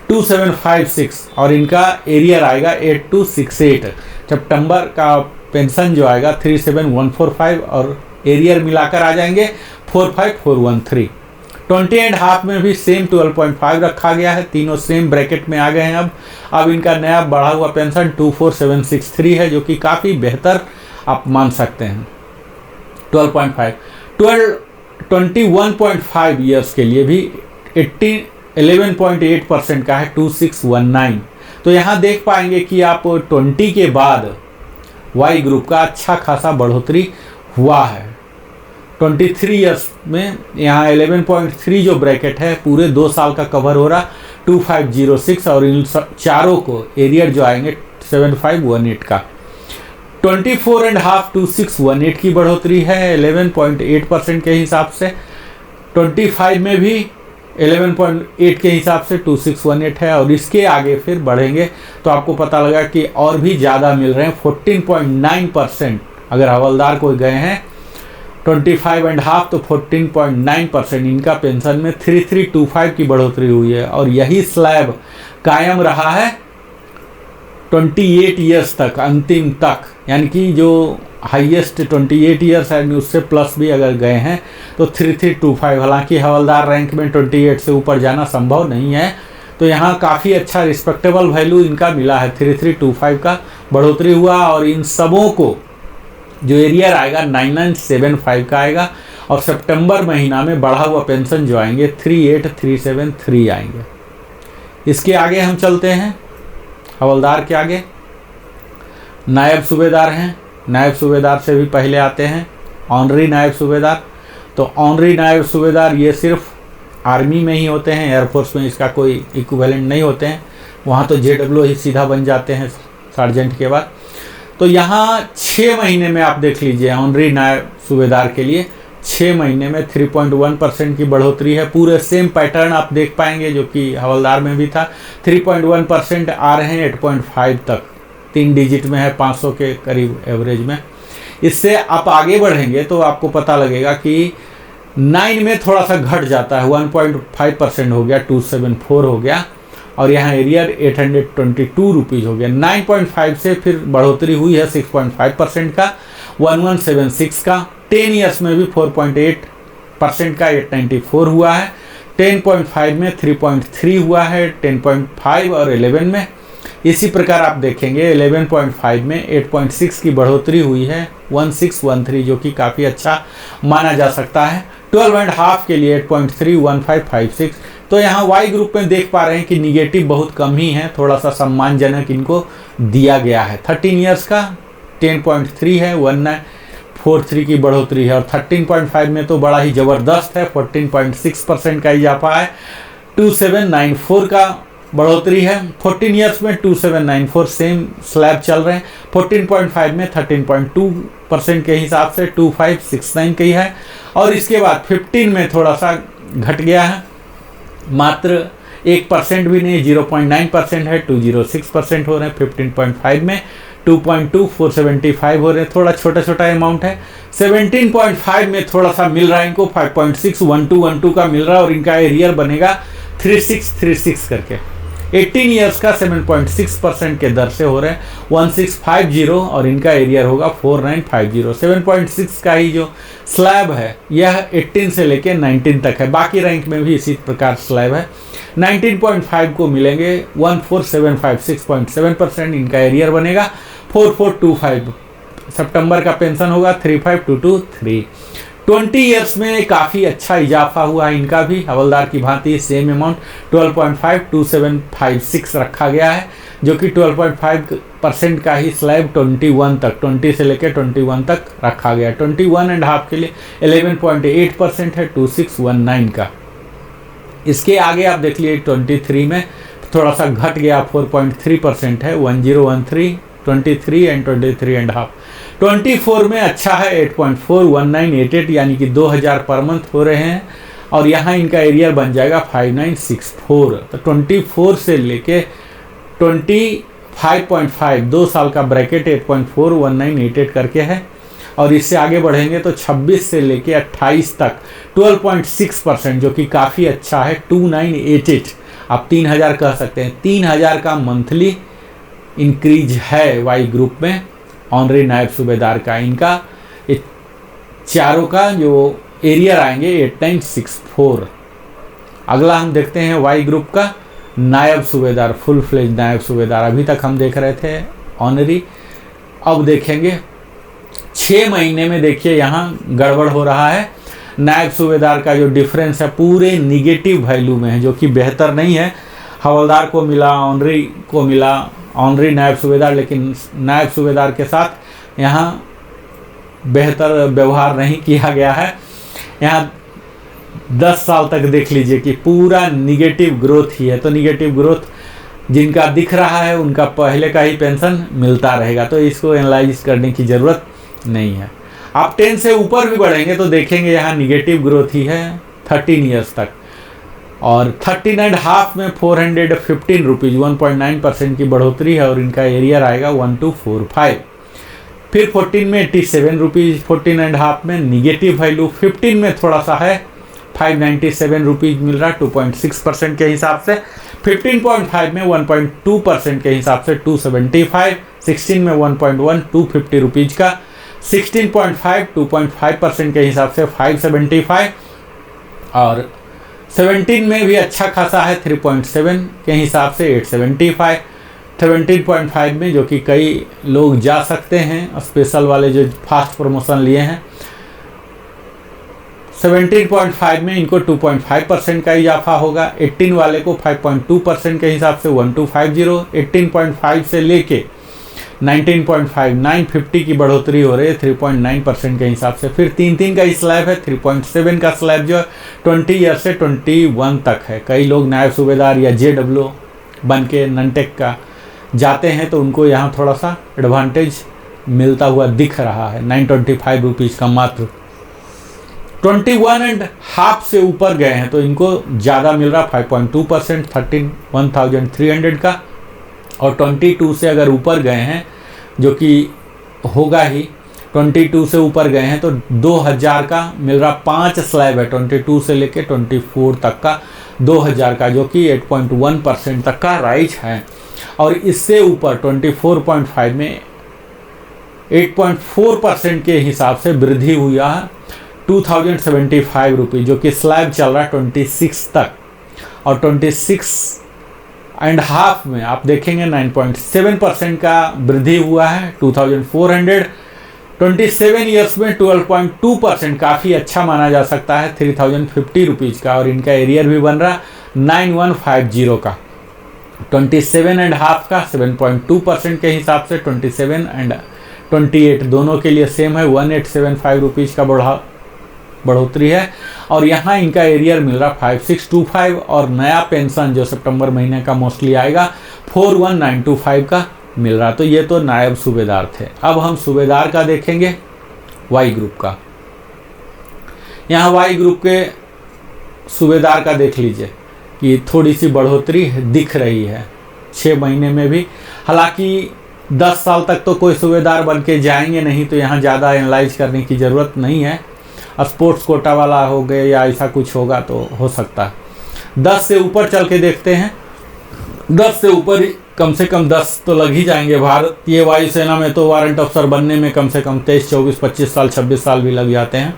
2756, और इनका एरियर आएगा 8268। सितंबर का पेंशन जो आएगा 37145, और एरियर मिलाकर आ जाएंगे 45413। 20.5 में भी सेम 12.5 रखा गया है, तीनों सेम ब्रैकेट में आ गए हैं। अब इनका नया बढ़ा हुआ पेंशन 24763 है, जो कि काफ़ी बेहतर आप मान सकते हैं। 21.5 ईयर्स के लिए भी 11.8% का है 2619। तो यहाँ देख पाएंगे कि आप 20 के बाद वाई ग्रुप का अच्छा खासा बढ़ोतरी हुआ है। 23 ईयर्स में यहाँ 11.3 जो ब्रैकेट है पूरे 2 साल का कवर हो रहा 2506, और इन चारों को एरियर जो आएंगे 7518 का। 24.5 2618 की बढ़ोतरी है 11.8% के हिसाब से। 25 में भी 11.8 के हिसाब से 2618 है, और इसके आगे फिर बढ़ेंगे तो आपको पता लगा कि और भी ज़्यादा मिल रहे हैं। 14.9% अगर हवलदार कोई गए हैं 25.5 तो 14.9% इनका पेंशन में 3325 की बढ़ोतरी हुई है, और यही स्लैब कायम रहा है 28 ईयर्स तक, अंतिम तक, यानी कि जो हाईएस्ट 28 ईयर्स है उससे प्लस भी अगर गए हैं तो 3325। हालांकि हवलदार रैंक में 28 से ऊपर जाना संभव नहीं है, तो यहाँ काफ़ी अच्छा रिस्पेक्टेबल वैल्यू इनका मिला है, 3325 का बढ़ोतरी हुआ। और इन सबों को जो एरियर आएगा 9975 का आएगा, और सितंबर महीना में बढ़ा हुआ पेंशन जो आएंगे 38373 आएंगे। इसके आगे हम चलते हैं, हवलदार के आगे नायब सूबेदार हैं। नायब सूबेदार से भी पहले आते हैं ऑनरी नायब सूबेदार। तो ऑनरी नायब सूबेदार ये सिर्फ आर्मी में ही होते हैं, एयरफोर्स में इसका कोई इक्विवेलेंट नहीं होते हैं, वहाँ तो JW ही सीधा बन जाते हैं सार्जेंट के बाद। तो यहाँ 6 महीने में आप देख लीजिए ऑनरी नायब सूबेदार के लिए 6 महीने में 3.1% की बढ़ोतरी है। पूरे सेम पैटर्न आप देख पाएंगे जो कि हवलदार में भी था। 3.1% आ रहे हैं 8.5 तक, 3 डिजिट में है, 500 के करीब एवरेज में। इससे आप आगे बढ़ेंगे तो आपको पता लगेगा कि 9 में थोड़ा सा घट जाता है, 1.5% हो गया, 274 हो गया, और यहाँ एरियर 822 रुपीज़ हो गया। 9.5 से फिर बढ़ोतरी हुई है 6.5% का, 1176 का। 10 ईयर्स में भी 4.8% का 894 हुआ है। 10.5 में 3.3 हुआ है, 10.5 और 11 में। इसी प्रकार आप देखेंगे 11.5 में 8.6 की बढ़ोतरी हुई है, 1613, जो कि काफ़ी अच्छा माना जा सकता है। 12.5 के लिए 8.3, 1556। तो यहाँ वाई ग्रुप में देख पा रहे हैं कि निगेटिव बहुत कम ही है, थोड़ा सा सम्मानजनक इनको दिया गया है। 13 ईयर्स का 10.3 है, 1943 की बढ़ोतरी है, और 13.5 में तो बड़ा ही ज़बरदस्त है, 14.6% का इजाफा है। 2794 का बढ़ोतरी है। 14 ईयर्स में 2794 सेम स्लैब चल रहे हैं। 14.5 में 13.2% के हिसाब से 2569 की है, और इसके बाद 15 में थोड़ा सा घट गया है, मात्र 1% भी नहीं, 0.9% है, 206% हो रहे हैं। 15.5 में 2.2475 हो रहे हैं, थोड़ा छोटा छोटा अमाउंट है। 17.5 में थोड़ा सा मिल रहा है इनको, 5.61212 का मिल रहा है, और इनका एरियर बनेगा 3636 करके। 18 ईयर्स का 7.6% के दर से हो रहे हैं, 1650, और इनका एरियर होगा 4950। 7.6 का ही जो स्लैब है यह 18 से लेके 19 तक है, बाकी रैंक में भी इसी प्रकार स्लैब है। 19.5 को मिलेंगे 14756.7%, इनका एरियर बनेगा 4425। सितंबर का पेंशन होगा 35223। 20 ईयर्स में काफ़ी अच्छा इजाफा हुआ है इनका भी, हवलदार की भांति सेम अमाउंट 12.52756 रखा गया है, जो कि 12.5% का ही स्लैब 21 तक, 20 से लेकर 21 तक रखा गया। 21.5 के लिए 11.8% है, 2619 का। इसके आगे आप देख लिए 23 में थोड़ा सा घट गया, 4.3% है, 1013, 23 एंड 23.5। 24 में अच्छा है, 8.41988, यानी कि 2000 पर मंथ हो रहे हैं, और यहाँ इनका एरियर बन जाएगा 5964। तो 24 से लेके 25.5, 2 साल का ब्रैकेट 8.41988 करके है, और इससे आगे बढ़ेंगे तो 26 से लेके 28 तक 12.6%, जो कि काफ़ी अच्छा है, 2988। आप 3000 कह सकते हैं, 3000 का मंथली इंक्रीज है वाई ग्रुप में ऑनरी नायब सूबेदार का। इनका चारों का जो एरियर आएंगे 8964। अगला हम देखते हैं वाई ग्रुप का नायब सूबेदार, फुल फ्लेज नायब सूबेदार। अभी तक हम देख रहे थे ऑनरी, अब देखेंगे 6 महीने में। देखिए यहाँ गड़बड़ हो रहा है, नायब सूबेदार का जो डिफरेंस है पूरे निगेटिव वैल्यू में है, जो कि बेहतर नहीं है। हवलदार को मिला, ऑनरी को मिला, ऑनरी नायब सूबेदार, लेकिन नायब सूबेदार के साथ यहाँ बेहतर व्यवहार नहीं किया गया है। यहाँ 10 साल तक देख लीजिए कि पूरा निगेटिव ग्रोथ ही है। तो निगेटिव ग्रोथ जिनका दिख रहा है उनका पहले का ही पेंशन मिलता रहेगा, तो इसको एनालाइज करने की ज़रूरत नहीं है। आप 10 से ऊपर भी बढ़ेंगे तो देखेंगे यहाँ निगेटिव ग्रोथ ही है 13 ईयर्स तक, और 13.5 में 415 रुपीज़, 1.9% की बढ़ोतरी है, और इनका एरियर आएगा 1245। फिर 14 में 87 रुपीज़, 14.5 में निगेटिव वैल्यू, 15 में थोड़ा सा है 597 रुपीज़ मिल रहा है, 2.6% के हिसाब से। 15.5 में 1.2% के हिसाब से 275, 16 में 1.1, 250 रुपीज़ का, 16.5 2.5% के हिसाब से 575, और 17 में भी अच्छा खासा है 3.7 के हिसाब से 875। 17.5 में जो कि कई लोग जा सकते हैं, स्पेशल वाले जो फास्ट प्रमोशन लिए हैं। 17.5 में इनको 2.5% का इजाफा होगा। 18 वाले को 5.2% के हिसाब से 1250। 18.5 से लेके 19.5 950 की बढ़ोतरी हो रही है 3.9% के हिसाब से। फिर 3 का स्लैब है, 3.7 का स्लैब जो है 20 ईयर से 21 तक है। कई लोग नायब सूबेदार या JW बन के ननटेक का जाते हैं तो उनको यहाँ थोड़ा सा एडवांटेज मिलता हुआ दिख रहा है। 925 रुपीज़ का मात्र। 21.5 से ऊपर गए हैं तो इनको ज़्यादा मिल रहा 5.2%, 13,300 का। और 22 से अगर ऊपर गए हैं, जो कि होगा ही, 22 से ऊपर गए हैं तो 2000 का मिल रहा। 5 स्लैब है 22 से लेके 24 तक का 2000 का, जो कि 8.1% तक का राइज है। और इससे ऊपर 24.5 में 8.4% के हिसाब से वृद्धि हुआ है। 2075 रुपीज़, जो कि स्लैब चल रहा है 26 तक, और 26.5 में आप देखेंगे 9.7% का वृद्धि हुआ है। 2427 ईयर्स में 12.2%, काफ़ी अच्छा माना जा सकता है 3050 रुपीज़ का, और इनका एरियर भी बन रहा 9150 का। 27.5 का 7.2% के हिसाब से 27 एंड 28 दोनों के लिए सेम है, 1875 रुपीज़ का बढ़ोतरी है। और यहाँ इनका एरियर मिल रहा 5625, और नया पेंशन जो सितंबर महीने का मोस्टली आएगा 41925 का मिल रहा। तो ये तो नायब सूबेदार थे। अब हम सूबेदार का देखेंगे, वाई ग्रुप का। यहाँ वाई ग्रुप के सूबेदार का देख लीजिए कि थोड़ी सी बढ़ोतरी दिख रही है 6 महीने में भी। हालांकि 10 साल तक तो कोई सूबेदार बन के जाएंगे नहीं, तो यहाँ ज़्यादा एनालाइज करने की ज़रूरत नहीं है। स्पोर्ट्स कोटा वाला हो गए या ऐसा कुछ होगा तो हो सकता है। 10 से ऊपर चल के देखते हैं। 10 से ऊपर कम से कम 10 तो लग ही जाएंगे। भारतीय वायुसेना में तो वारंट अफसर बनने में कम से कम 23, 24, 25 साल, 26 साल भी लग जाते हैं।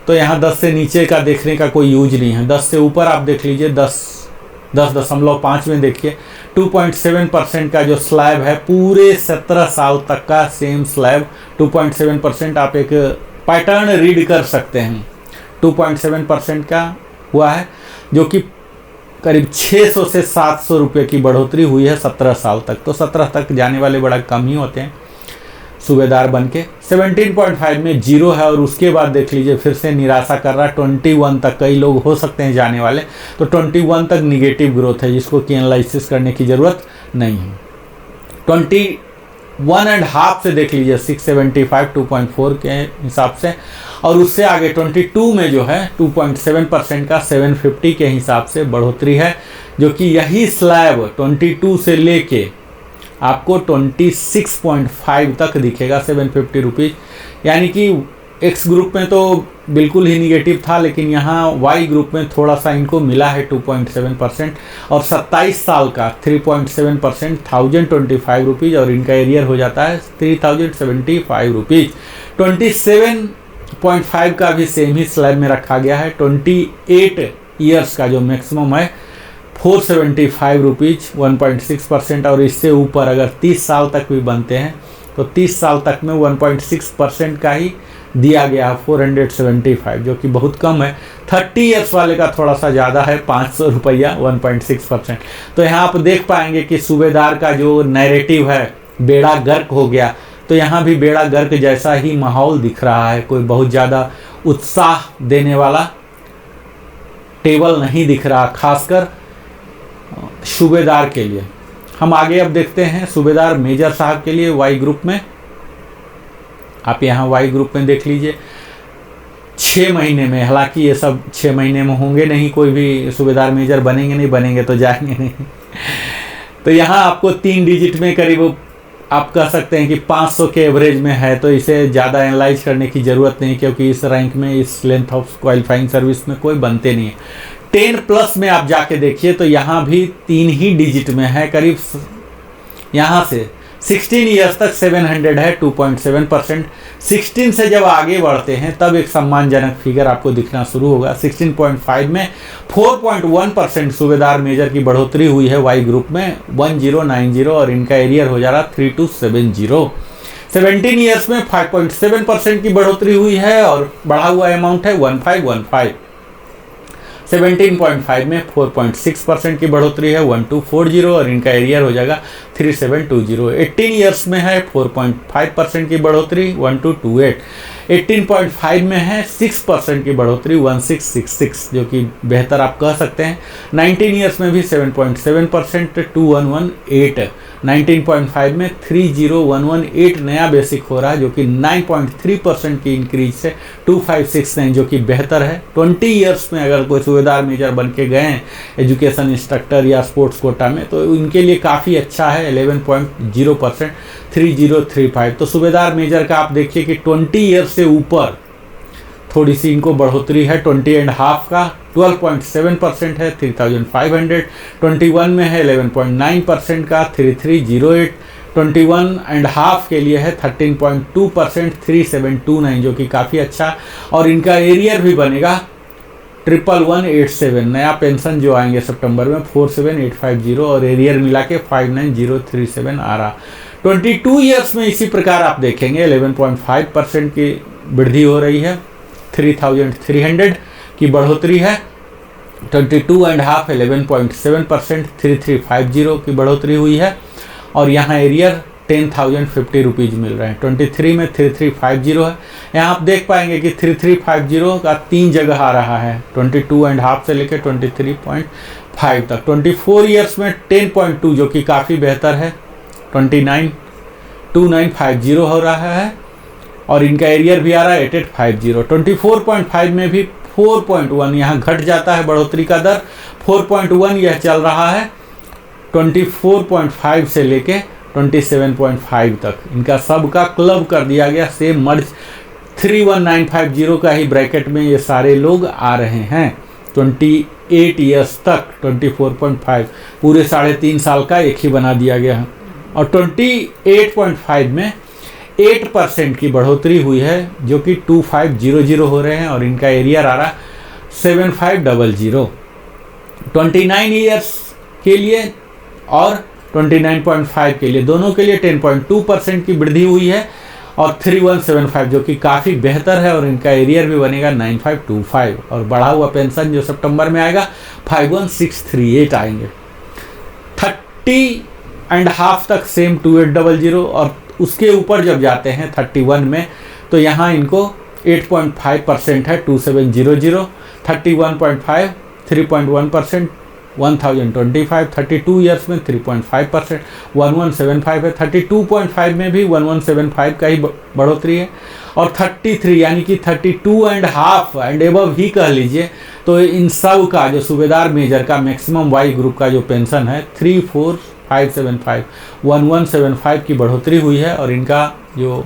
तो यहाँ 10 से नीचे का देखने का कोई यूज नहीं है। 10 से ऊपर आप देख लीजिए, 10.5 में देखिए 2.7% का जो स्लैब है, पूरे 17 साल तक का सेम स्लैब 2.7%। आप एक पैटर्न रीड कर सकते हैं। 2.7% का हुआ है, जो कि करीब 600 से 700 रुपये की बढ़ोतरी हुई है 17 साल तक। तो 17 तक जाने वाले बड़ा कम ही होते हैं सूबेदार बन के। 17.5 में 0 है, और उसके बाद देख लीजिए फिर से निराशा कर रहा है। 21 तक कई लोग हो सकते हैं जाने वाले, तो 21 तक निगेटिव ग्रोथ है, जिसको कि एनालिसिस करने की ज़रूरत नहीं है। 21.5 से देख लीजिए 675, 2.4 के हिसाब से, और उससे आगे 22 में जो है 2.7% का 750 के हिसाब से बढ़ोतरी है, जो कि यही स्लैब 22 से लेके आपको 26.5 तक दिखेगा 750 रुपीज़। यानी कि एक्स ग्रुप में तो बिल्कुल ही निगेटिव था, लेकिन यहाँ वाई ग्रुप में थोड़ा सा इनको मिला है 2.7%, और 27 साल का 3.7% 1025 रुपीज़, और इनका एरियर हो जाता है 3075 रुपीज़। 27.5 का भी सेम ही स्लैब में रखा गया है। 28 ईयर्स का जो मैक्सिमम है 475 रुपीज़, 1.6%, और इससे ऊपर अगर 30 साल तक भी बनते हैं तो 30 साल तक में 1.6% का ही दिया गया 475, जो कि बहुत कम है। 30 ईयर्स वाले का थोड़ा सा ज़्यादा है, 500 रुपया, 1.6%। तो यहाँ आप देख पाएंगे कि सूबेदार का जो नैरेटिव है बेड़ा गर्क हो गया, तो यहाँ भी बेड़ा गर्क जैसा ही माहौल दिख रहा है। कोई बहुत ज़्यादा उत्साह देने वाला टेबल नहीं दिख रहा, खासकर सूबेदार के लिए। हम आगे अब देखते हैं सूबेदार मेजर साहब के लिए वाई ग्रुप में। आप यहाँ वाई ग्रुप में देख लीजिए 6 महीने में, हालांकि ये सब 6 महीने में होंगे नहीं, कोई भी सूबेदार मेजर बनेंगे तो जाएंगे नहीं। तो यहाँ आपको 3 डिजिट में करीब आप कह सकते हैं कि 500 के एवरेज में है, तो इसे ज़्यादा एनालाइज करने की ज़रूरत नहीं, क्योंकि इस रैंक में, इस लेंथ ऑफ क्वालिफाइंग सर्विस में कोई बनते नहीं है। 10+ में आप जाके देखिए तो यहाँ भी 3 ही डिजिट में है, करीब यहाँ से 16 ईयर्स तक 700 है, 2.7%। 16 से जब आगे बढ़ते हैं तब एक सम्मानजनक फिगर आपको दिखना शुरू होगा। 16.5 में 4.1% सूबेदार मेजर की बढ़ोतरी हुई है वाई ग्रुप में 1090, और इनका एरियर हो जा रहा 3270। 17 ईयर्स में 5.7% की बढ़ोतरी हुई है, और बढ़ा हुआ अमाउंट है 1515। 17.5 में 4.6% की बढ़ोतरी है 1240, और इनका एरियर हो जाएगा 3720। 18 ईयर्स में है 4.5% की बढ़ोतरी 1228। 18.5 में है 6% की बढ़ोतरी 1666, जो कि बेहतर आप कह सकते हैं। 19 ईयर्स में भी 7.7% 2118। 19.5 में 30118 नया बेसिक हो रहा है, जो कि 9.3% की इंक्रीज से 2569, जो कि बेहतर है। 20 ईयर्स में अगर कोई सूबेदार मेजर बन के गए हैं एजुकेशन इंस्ट्रक्टर या स्पोर्ट्स कोटा में, तो इनके लिए काफ़ी अच्छा है 11.0% 3035। तो सूबेदार मेजर का आप देखिए कि 20 ईयर्स से ऊपर थोड़ी सी इनको बढ़ोतरी है। 20.5 का 12.7% है 3500। 21 में है 11.9% का 3308। 21.5 के लिए है 13.2%, 3729, जो कि काफ़ी अच्छा। और इनका एरियर भी बनेगा 11187, नया पेंशन जो आएंगे सितंबर में 47850, और एरियर मिला के 59037 आ रहा। 22 ईयर्स में इसी प्रकार आप देखेंगे 11.5% की वृद्धि हो रही है, 3300 की बढ़ोतरी है। 22.5 11.7%, 3350 की बढ़ोतरी हुई है। और यहाँ एरियर 10,050 रुपीज़ मिल रहे हैं। 23 में 3350 है। यहाँ आप देख पाएंगे कि 3350 का 3 जगह आ रहा है, 22.5 से लेकर 23.5 तक। 24 ईयर्स में 10.2, जो कि काफ़ी बेहतर है, 2950 हो रहा है। और इनका एरियर भी आ रहा है 8850। 24.5 में भी 4.1, यहाँ घट जाता है बढ़ोतरी का दर, 4.1 यह चल रहा है 24.5 से लेके 27.5 तक। इनका सब का क्लब कर दिया गया, सेम मर्ज 31950 का ही ब्रैकेट में ये सारे लोग आ रहे हैं। 28 ईयर्स तक 24.5, पूरे 3.5 साल का एक ही बना दिया गया है। और 28.5 में 8% की बढ़ोतरी हुई है, जो कि 2500 हो रहे हैं। और इनका एरियर आ रहा 7500। 29 ईयर्स के लिए और 29.5 के लिए, दोनों के लिए 10.2% की वृद्धि हुई है। और 3175, जो कि काफ़ी बेहतर है। और इनका एरियर भी बनेगा 9525। और बढ़ा हुआ पेंशन जो सितंबर में आएगा 51638 आएंगे। 30.5 तक सेम 2800। और उसके ऊपर जब जाते हैं 31 में, तो यहाँ इनको 8.5% है, 2700। 31.5 3.1%, 1025। 32 ईयर्स में 3.5%, 1175 है। 32.5 में भी 1175 का ही बढ़ोतरी है। और 33 यानी कि 32.5 एंड एबव ही कह लीजिए, तो इन सब का जो सूबेदार मेजर का मैक्सिमम वाई ग्रुप का जो पेंशन है 34575, 1175 की बढ़ोतरी हुई है। और इनका जो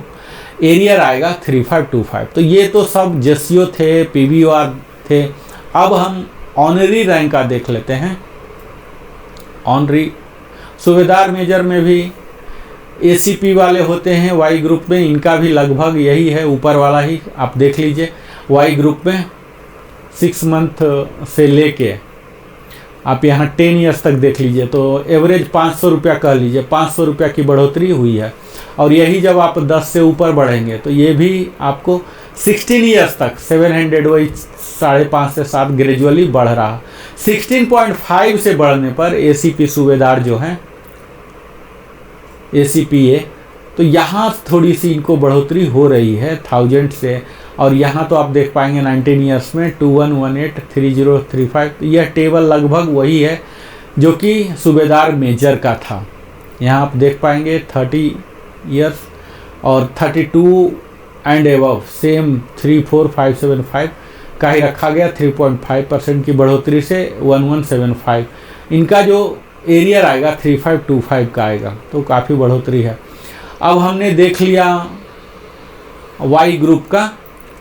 एरियर आएगा 3525। तो ये तो सब जेसीओ थे, पीवीआर थे। अब हम ऑनरी रैंक का देख लेते हैं। ऑनरी सूबेदार मेजर में भी एसीपी वाले होते हैं वाई ग्रुप में, इनका भी लगभग यही है, ऊपर वाला ही आप देख लीजिए। वाई ग्रुप में 6 मंथ से लेके आप यहाँ 10 ईयर्स तक देख लीजिए, तो एवरेज 500 रुपया कह लीजिए, 500 रुपया की बढ़ोतरी हुई है। और यही जब आप 10 से ऊपर बढ़ेंगे तो ये भी आपको 16 ईयर्स तक 700, वही 5.5 से 7 ग्रेजुअली बढ़ रहा। 16.5 से बढ़ने पर एसीपी सूबेदार जो हैं, एसीपीए, तो यहाँ थोड़ी सी इनको बढ़ोतरी हो रही है 1000 से। और यहाँ तो आप देख पाएंगे 19 ईयर्स में 21183035। यह टेबल लगभग वही है जो कि सूबेदार मेजर का था। यहाँ आप देख पाएंगे 30 ईयर्स और 32 एंड एबव सेम 34575 का ही रखा गया। 3.5% की बढ़ोतरी से 1175। इनका जो एरियर आएगा 3525 का आएगा, तो काफ़ी बढ़ोतरी है। अब हमने देख लिया वाई ग्रुप का।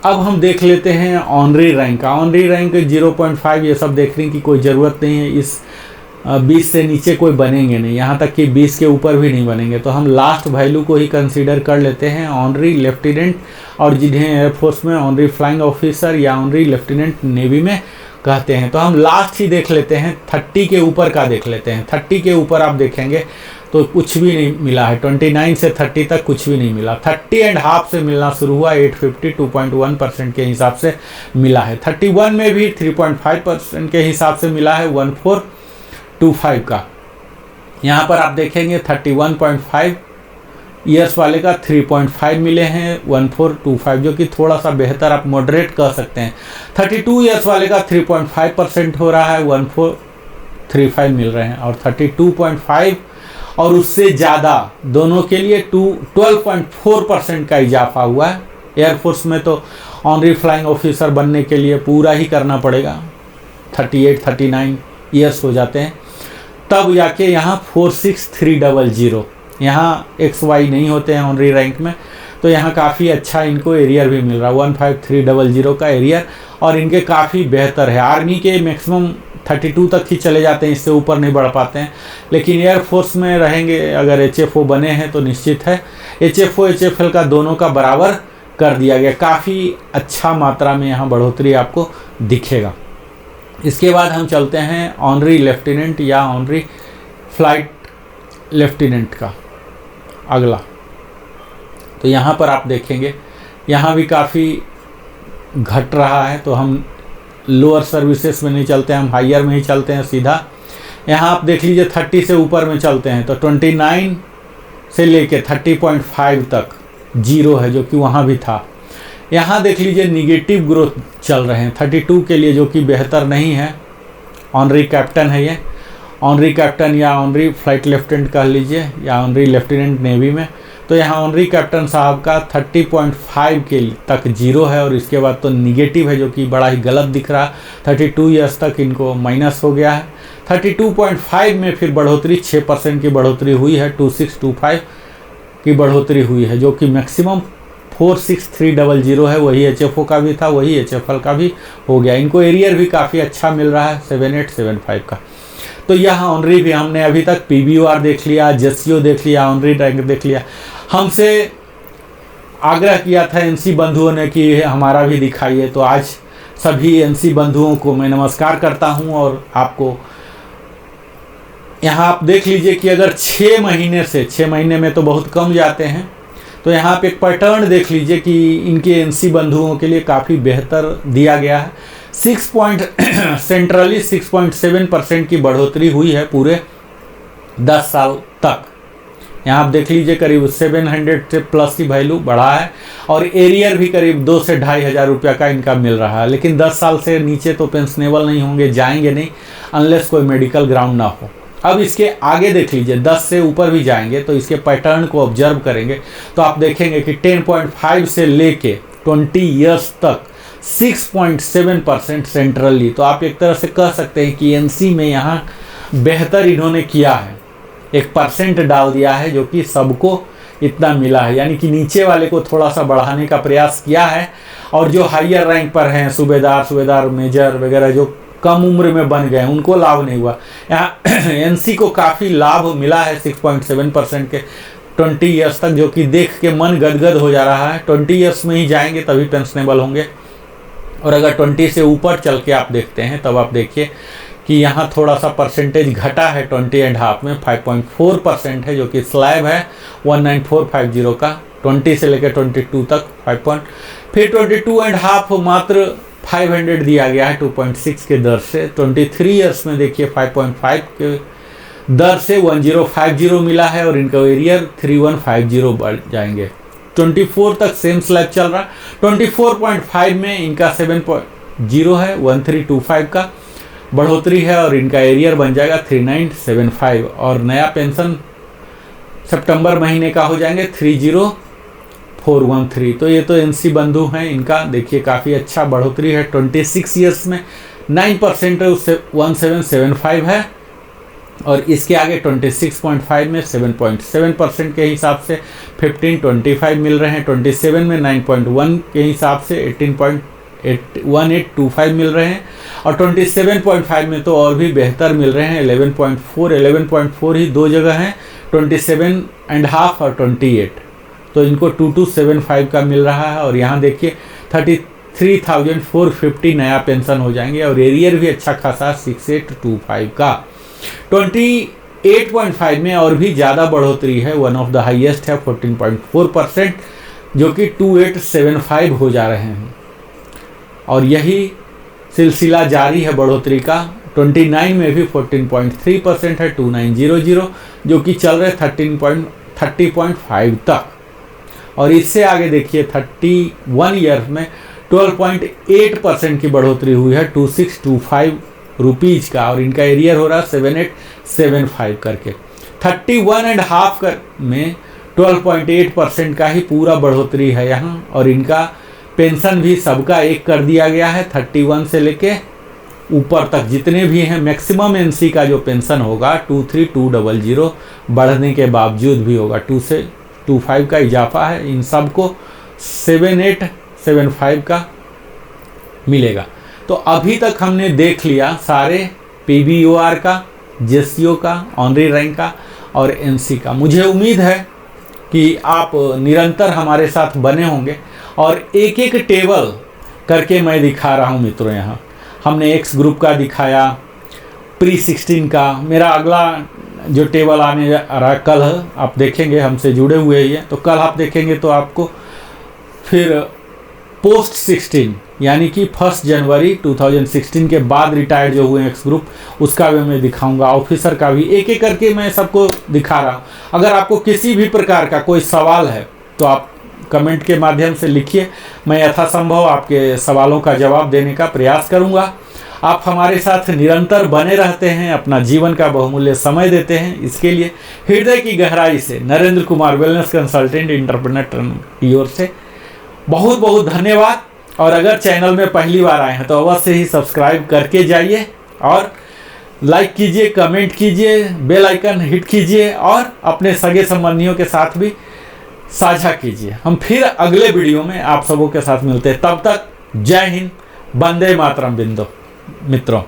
अब हम देख लेते हैं ऑनरी रैंक का। ऑनरी रैंक 0.5 ये सब देखने की कोई ज़रूरत नहीं है। इस 20 से नीचे कोई बनेंगे नहीं, यहाँ तक कि 20 के ऊपर भी नहीं बनेंगे। तो हम लास्ट वैल्यू को ही कंसीडर कर लेते हैं, ऑनरी लेफ्टिनेंट, और जिन्हें एयरफोर्स में ऑनरी फ्लाइंग ऑफिसर या ऑनरी लेफ्टिनेंट नेवी में कहते हैं। तो हम लास्ट ही देख लेते हैं, 30 के ऊपर का देख लेते हैं। 30 के ऊपर आप देखेंगे तो कुछ भी नहीं मिला है। 29 से 30 तक कुछ भी नहीं मिला। 30.5 से मिलना शुरू हुआ, 850 2.1% के हिसाब से मिला है। 31 में भी 3.5% के हिसाब से मिला है, 1425 का। यहाँ पर आप देखेंगे 31.5 ईयर्स वाले का 3.5 मिले हैं, 1425, जो कि थोड़ा सा बेहतर आप मॉडरेट कह सकते हैं। 32 ईयर्स वाले का 3.5% हो रहा है, 1435 मिल रहे हैं। और 32.5 और उससे ज़्यादा दोनों के लिए 12.4% का इजाफा हुआ है। एयरफोर्स में तो ऑनरी फ्लाइंग ऑफिसर बनने के लिए पूरा ही करना पड़ेगा, 38-39 ईयर्स हो जाते हैं, तब जाके यहाँ 46300, यहाँ XY नहीं होते हैं ऑनरी रैंक में। तो यहाँ काफ़ी अच्छा इनको एरियर भी मिल रहा है, 15300 का एरियर। और इनके काफ़ी बेहतर है। आर्मी के मैक्सिमम 32 तक ही चले जाते हैं, इससे ऊपर नहीं बढ़ पाते हैं। लेकिन एयरफोर्स में रहेंगे अगर HFO बने हैं तो निश्चित है HFO HFL का दोनों का बराबर कर दिया गया। काफ़ी अच्छा मात्रा में यहाँ बढ़ोतरी आपको दिखेगा। इसके बाद हम चलते हैं ऑनरी लेफ्टिनेंट या ऑनरी फ्लाइट लेफ्टिनेंट का अगला। तो यहाँ पर आप देखेंगे यहाँ भी काफ़ी घट रहा है, तो हम लोअर सर्विसेज में नहीं चलते हैं, हम हायर में ही चलते हैं सीधा। यहाँ आप देख लीजिए 30 से ऊपर में चलते हैं तो 29 से लेके 30.5 तक जीरो है, जो कि वहाँ भी था। यहाँ देख लीजिए निगेटिव ग्रोथ चल रहे हैं 32 के लिए, जो कि बेहतर नहीं है। ऑनरी कैप्टन है ये, ऑनरी कैप्टन या ऑनरी फ्लाइट लेफ्टिनेंट कह लीजिए या ऑनरी लेफ्टिनेंट नेवी में। तो यहाँ ऑनरी कैप्टन साहब का 30.5 के तक जीरो है और इसके बाद तो निगेटिव है, जो कि बड़ा ही गलत दिख रहा है। 32 ईयर्स तक इनको माइनस हो गया है। 32.5 में फिर बढ़ोतरी 6% की बढ़ोतरी हुई है, 2625 की बढ़ोतरी हुई है, जो कि मैक्सिमम 46300 है। वही HFO का भी था, वही HFL का भी हो गया। इनको एरियर भी काफ़ी अच्छा मिल रहा है 7875 का। तो यह ऑनरी भी हमने अभी तक PBOR देख लिया, जेसीओ देख लिया, ऑनरी रैंक देख लिया। हमसे आग्रह किया था NC बंधुओं ने कि हमारा भी दिखाइए, तो आज सभी NC बंधुओं को मैं नमस्कार करता हूं। और आपको यहाँ आप देख लीजिए कि अगर 6 महीने से 6 महीने में तो बहुत कम जाते हैं, तो यहाँ पे एक पैटर्न देख लीजिए कि इनके NC बंधुओं के लिए काफ़ी बेहतर दिया गया है। सेंट्रली 6.7% की बढ़ोतरी हुई है पूरे 10 साल तक। यहाँ आप देख लीजिए करीब 700 से प्लस की वैल्यू बढ़ा है और एरियर भी करीब 2 से 2500 रुपये का इनका मिल रहा है। लेकिन 10 साल से नीचे तो पेंशनेबल नहीं होंगे, जाएंगे नहीं अनलेस कोई मेडिकल ग्राउंड ना हो। अब इसके आगे देख लीजिए 10 से ऊपर भी जाएंगे तो इसके पैटर्न को ऑब्जर्व करेंगे तो आप देखेंगे कि 10.5 से लेके 20 ईयर्स तक 6.7% सेंट्रली। तो आप एक तरह से कह सकते हैं कि NC में यहाँ बेहतर इन्होंने किया है, 1% डाल दिया है, जो कि सबको इतना मिला है। यानी कि नीचे वाले को थोड़ा सा बढ़ाने का प्रयास किया है और जो हायर रैंक पर हैं सूबेदार मेजर वगैरह जो कम उम्र में बन गए उनको लाभ नहीं हुआ। यहाँ NC को काफ़ी लाभ मिला है 6.7% के 20 ईयर्स तक, जो कि देख के मन गदगद हो जा रहा है। 20 ईयर्स में ही जाएंगे तभी पेंशनेबल होंगे। और अगर 20 से ऊपर चल के आप देखते हैं तब आप देखिए कि यहाँ थोड़ा सा परसेंटेज घटा है 20.5 में 5.4% है, जो कि स्लैब है 19450 का। 20 से लेकर 22 तक 5. फिर 22.5 मात्र 500 दिया गया है 2.6 के दर से। 23 ईयर्स में देखिए 5.5 के दर से 1050 मिला है और इनका एरियर 3150 बढ़ जाएंगे। 24 तक सेम स्लैब चल रहा। 24.5 में इनका 7.0 है 1325 का बढ़ोतरी है और इनका एरियर बन जाएगा 3975 और नया पेंशन सितंबर महीने का हो जाएंगे 30413। तो ये तो NC बंधु हैं, इनका देखिए काफ़ी अच्छा बढ़ोतरी है। 26 ईयर्स में 9% है, उससे 1775 है और इसके आगे 26.5 में 7.7% के हिसाब से 1525 मिल रहे हैं। 27 में 9.1 के हिसाब से 1825 मिल रहे हैं और 27.5 में तो और भी बेहतर मिल रहे हैं 11.4 ही दो जगह हैं, 27.5 और 28। तो इनको 2275 का मिल रहा है और यहाँ देखिए 33,450 नया पेंशन हो जाएंगे और एरियर भी अच्छा खासा 6825 का। 28.5 में और भी ज़्यादा बढ़ोतरी है, वन ऑफ द हाईएस्ट है 14.4%, जो कि 2875 हो जा रहे हैं और यही सिलसिला जारी है बढ़ोतरी का। 29 में भी 14.3% है 2900, जो कि चल रहे 30.5 तक और इससे आगे देखिए 31 ईयर में 12.8% की बढ़ोतरी हुई है 2625 रुपीज़ का और इनका एरियर हो रहा 7875 करके। 31.5 में 12.8% का ही पूरा बढ़ोतरी है यहाँ और इनका पेंशन भी सबका एक कर दिया गया है 31 से लेके ऊपर तक जितने भी हैं। मैक्सिमम NC का जो पेंशन होगा 23200 बढ़ने के बावजूद भी होगा, 2 से 25 का इजाफा है। इन सब को 7875 का मिलेगा। तो अभी तक हमने देख लिया सारे PBOR का, JCO का, ऑनरी रैंक का और NC का। मुझे उम्मीद है कि आप निरंतर हमारे साथ बने होंगे और एक एक टेबल करके मैं दिखा रहा हूँ मित्रों। यहाँ हमने X ग्रुप का दिखाया, Pre-16 का। मेरा अगला जो टेबल आने जा रहा है कल, आप देखेंगे, हमसे जुड़े हुए ही हैं तो कल आप देखेंगे तो आपको फिर Post-16 यानी कि 1 जनवरी 2016 के बाद रिटायर्ड जो हुए X ग्रुप, उसका भी मैं दिखाऊंगा, ऑफिसर का भी, एक एक करके मैं सबको दिखा रहा हूँ। अगर आपको किसी भी प्रकार का कोई सवाल है तो आप कमेंट के माध्यम से लिखिए, मैं यथासंभव आपके सवालों का जवाब देने का प्रयास करूँगा। आप हमारे साथ निरंतर बने रहते हैं, अपना जीवन का बहुमूल्य समय देते हैं, इसके लिए हृदय की गहराई से Narendra Kumar wellness consultant entrepreneur की ओर से बहुत बहुत धन्यवाद। और अगर चैनल में पहली बार आए हैं तो अवश्य ही सब्सक्राइब करके जाइए और लाइक कीजिए, कमेंट कीजिए, बेल आइकन हिट कीजिए और अपने सगे संबंधियों के साथ भी साझा कीजिए। हम फिर अगले वीडियो में आप सबों के साथ मिलते हैं, तब तक जय हिंद, वंदे मातरम मित्रों।